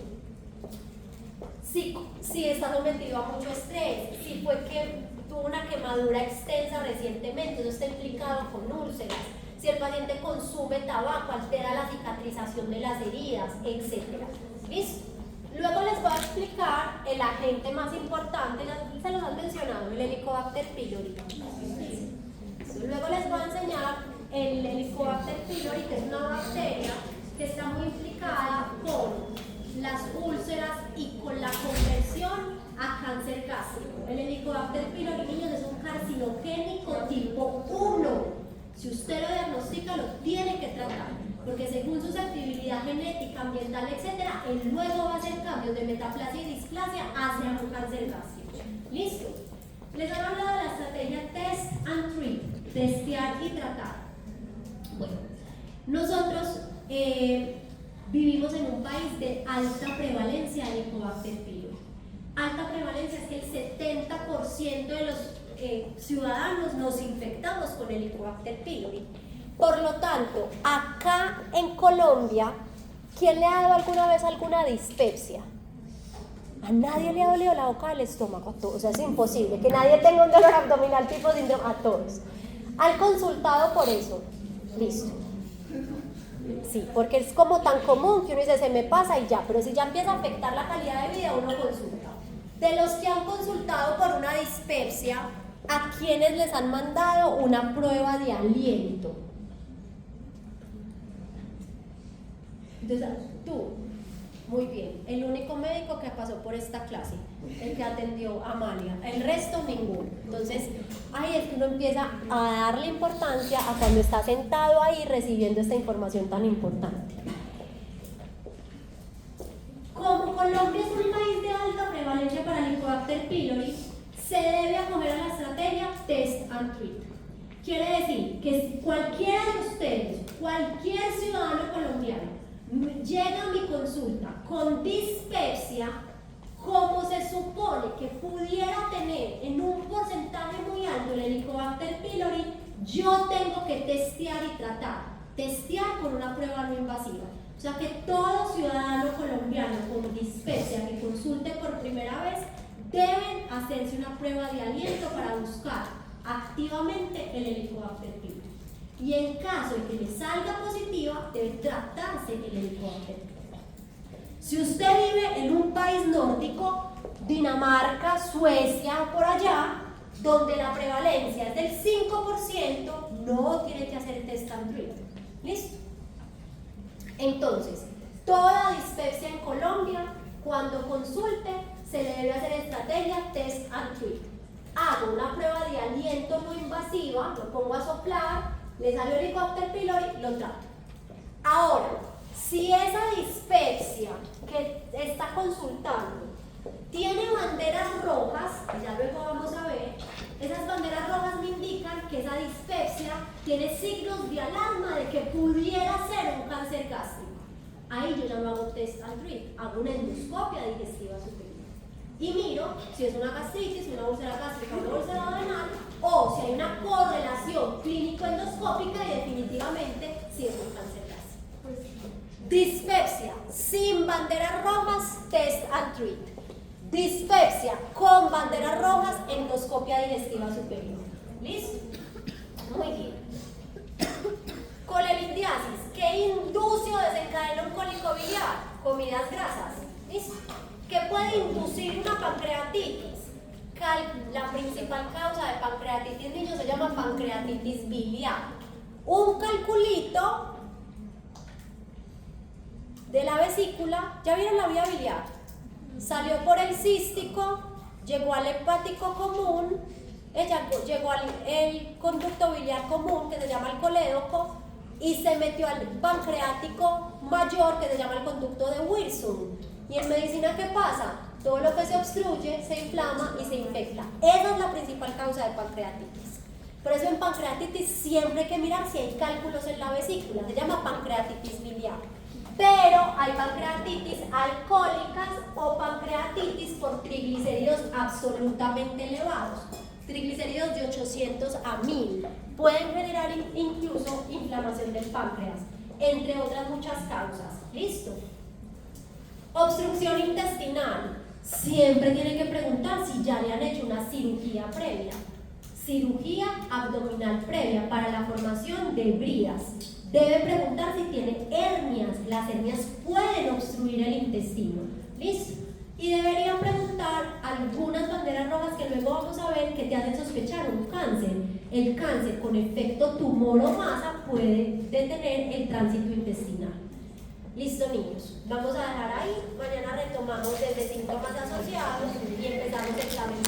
Si está sometido a mucho estrés, si fue que tuvo una quemadura extensa recientemente, eso está implicado con úlceras, si el paciente consume tabaco, altera la cicatrización de las heridas, etc. ¿Listo? Luego les voy a explicar el agente más importante, se los han mencionado, el Helicobacter pylori. Luego les voy a enseñar el Helicobacter pylori, que es una bacteria que está muy implicada con las úlceras y con la conversión a cáncer gástrico. El Helicobacter pylori, niños, es un carcinogénico tipo 1. Si usted lo diagnostica, lo tiene que tratar, porque según su susceptibilidad genética, ambiental, etc., él luego va a hacer cambios de metaplasia y displasia hacia un cáncer gástrico. ¿Listo? Les han hablado de la estrategia test and treat, testear y tratar. Bueno, nosotros vivimos en un país de alta prevalencia de Helicobacter pylori. alta prevalencia es que el 70% de los ciudadanos nos infectamos con el Helicobacter pylori. Por lo tanto, acá en Colombia, ¿quién le ha dado alguna vez alguna dispepsia? A nadie le ha dolido la boca del estómago, a todos. O sea, es imposible que nadie tenga un dolor abdominal tipo síndrome, a todos. ¿Han consultado por eso? Listo. Sí, porque es como tan común que uno dice, se me pasa y ya, pero si ya empieza a afectar la calidad de vida, uno consulta. De los que han consultado por una dispepsia, ¿a quiénes les han mandado una prueba de aliento? Entonces, tú, muy bien, el único médico que pasó por esta clase, el que atendió a Amalia, el resto ninguno. Entonces, ahí es que uno empieza a darle importancia a cuando está sentado ahí recibiendo esta información tan importante. Como Colombia es un país de alta prevalencia para el Helicobacter pylori, se debe acoger a la estrategia Test and Treat. Quiere decir que si cualquiera de ustedes, cualquier ciudadano colombiano, llega a mi consulta con dispepsia, como se supone que pudiera tener en un porcentaje muy alto el Helicobacter pylori, yo tengo que testear y tratar. Testear con una prueba no invasiva. O sea que todo ciudadano colombiano con dispepsia que consulte por primera vez deben hacerse una prueba de aliento para buscar activamente el Helicobacter pylori. Y en caso de que le salga positiva, debe tratarse el Helicobacter pylori. Si usted vive en un país nórdico, Dinamarca, Suecia, por allá, donde la prevalencia es del 5%, no tiene que hacer test and treat. ¿Listo? Entonces, toda dispepsia en Colombia, cuando consulte, se le debe hacer estrategia test and treat. Hago una prueba de aliento no invasiva, lo pongo a soplar, le salió el Helicobacter pylori, lo trato. Ahora, si esa dispepsia que está consultando tiene banderas rojas, que ya luego vamos a ver, esas banderas rojas me indican que esa dispepsia tiene signos de alarma de que pudiera ser un cáncer gástrico. Ahí yo ya no hago test and treat, hago una endoscopia digestiva superior. Y miro si es una gastritis, una úlcera gástrica, una úlcera duodenal, o si hay una correlación clínico-endoscópica y definitivamente si es un cáncer gástrico. Dispepsia sin banderas rojas, test and treat. Dispepsia con banderas rojas, endoscopia digestiva superior. ¿Listo? Muy bien. Colelindiasis. ¿Qué induce o desencadena un cólico biliar? Comidas grasas. ¿Listo? ¿Qué puede inducir una pancreatitis? La principal causa de pancreatitis en niños se llama pancreatitis biliar. Un calculito de la vesícula, ¿ya vieron la vía biliar? Salió por el cístico, llegó al hepático común, llegó al conducto biliar común que se llama el colédoco y se metió al pancreático mayor que se llama el conducto de Wilson. ¿Y en medicina qué pasa? Todo lo que se obstruye se inflama y se infecta. Esa es la principal causa de pancreatitis. Por eso en pancreatitis siempre hay que mirar si hay cálculos en la vesícula, se llama pancreatitis biliar. Pero hay pancreatitis alcohólicas o pancreatitis por triglicéridos absolutamente elevados. Triglicéridos de 800 a 1000 pueden generar incluso inflamación del páncreas, entre otras muchas causas. ¿Listo? Obstrucción intestinal. Siempre tiene que preguntar si ya le han hecho una cirugía previa. Cirugía abdominal previa para la formación de bridas. Debe preguntar si tiene hernias. Las hernias pueden obstruir el intestino. ¿Listo? Y debería preguntar algunas banderas rojas que luego vamos a ver que te hacen sospechar un cáncer. El cáncer con efecto tumor o masa puede detener el tránsito intestinal. Listo, niños. Vamos a dejar ahí. Mañana retomamos desde síntomas asociados y empezamos el examen.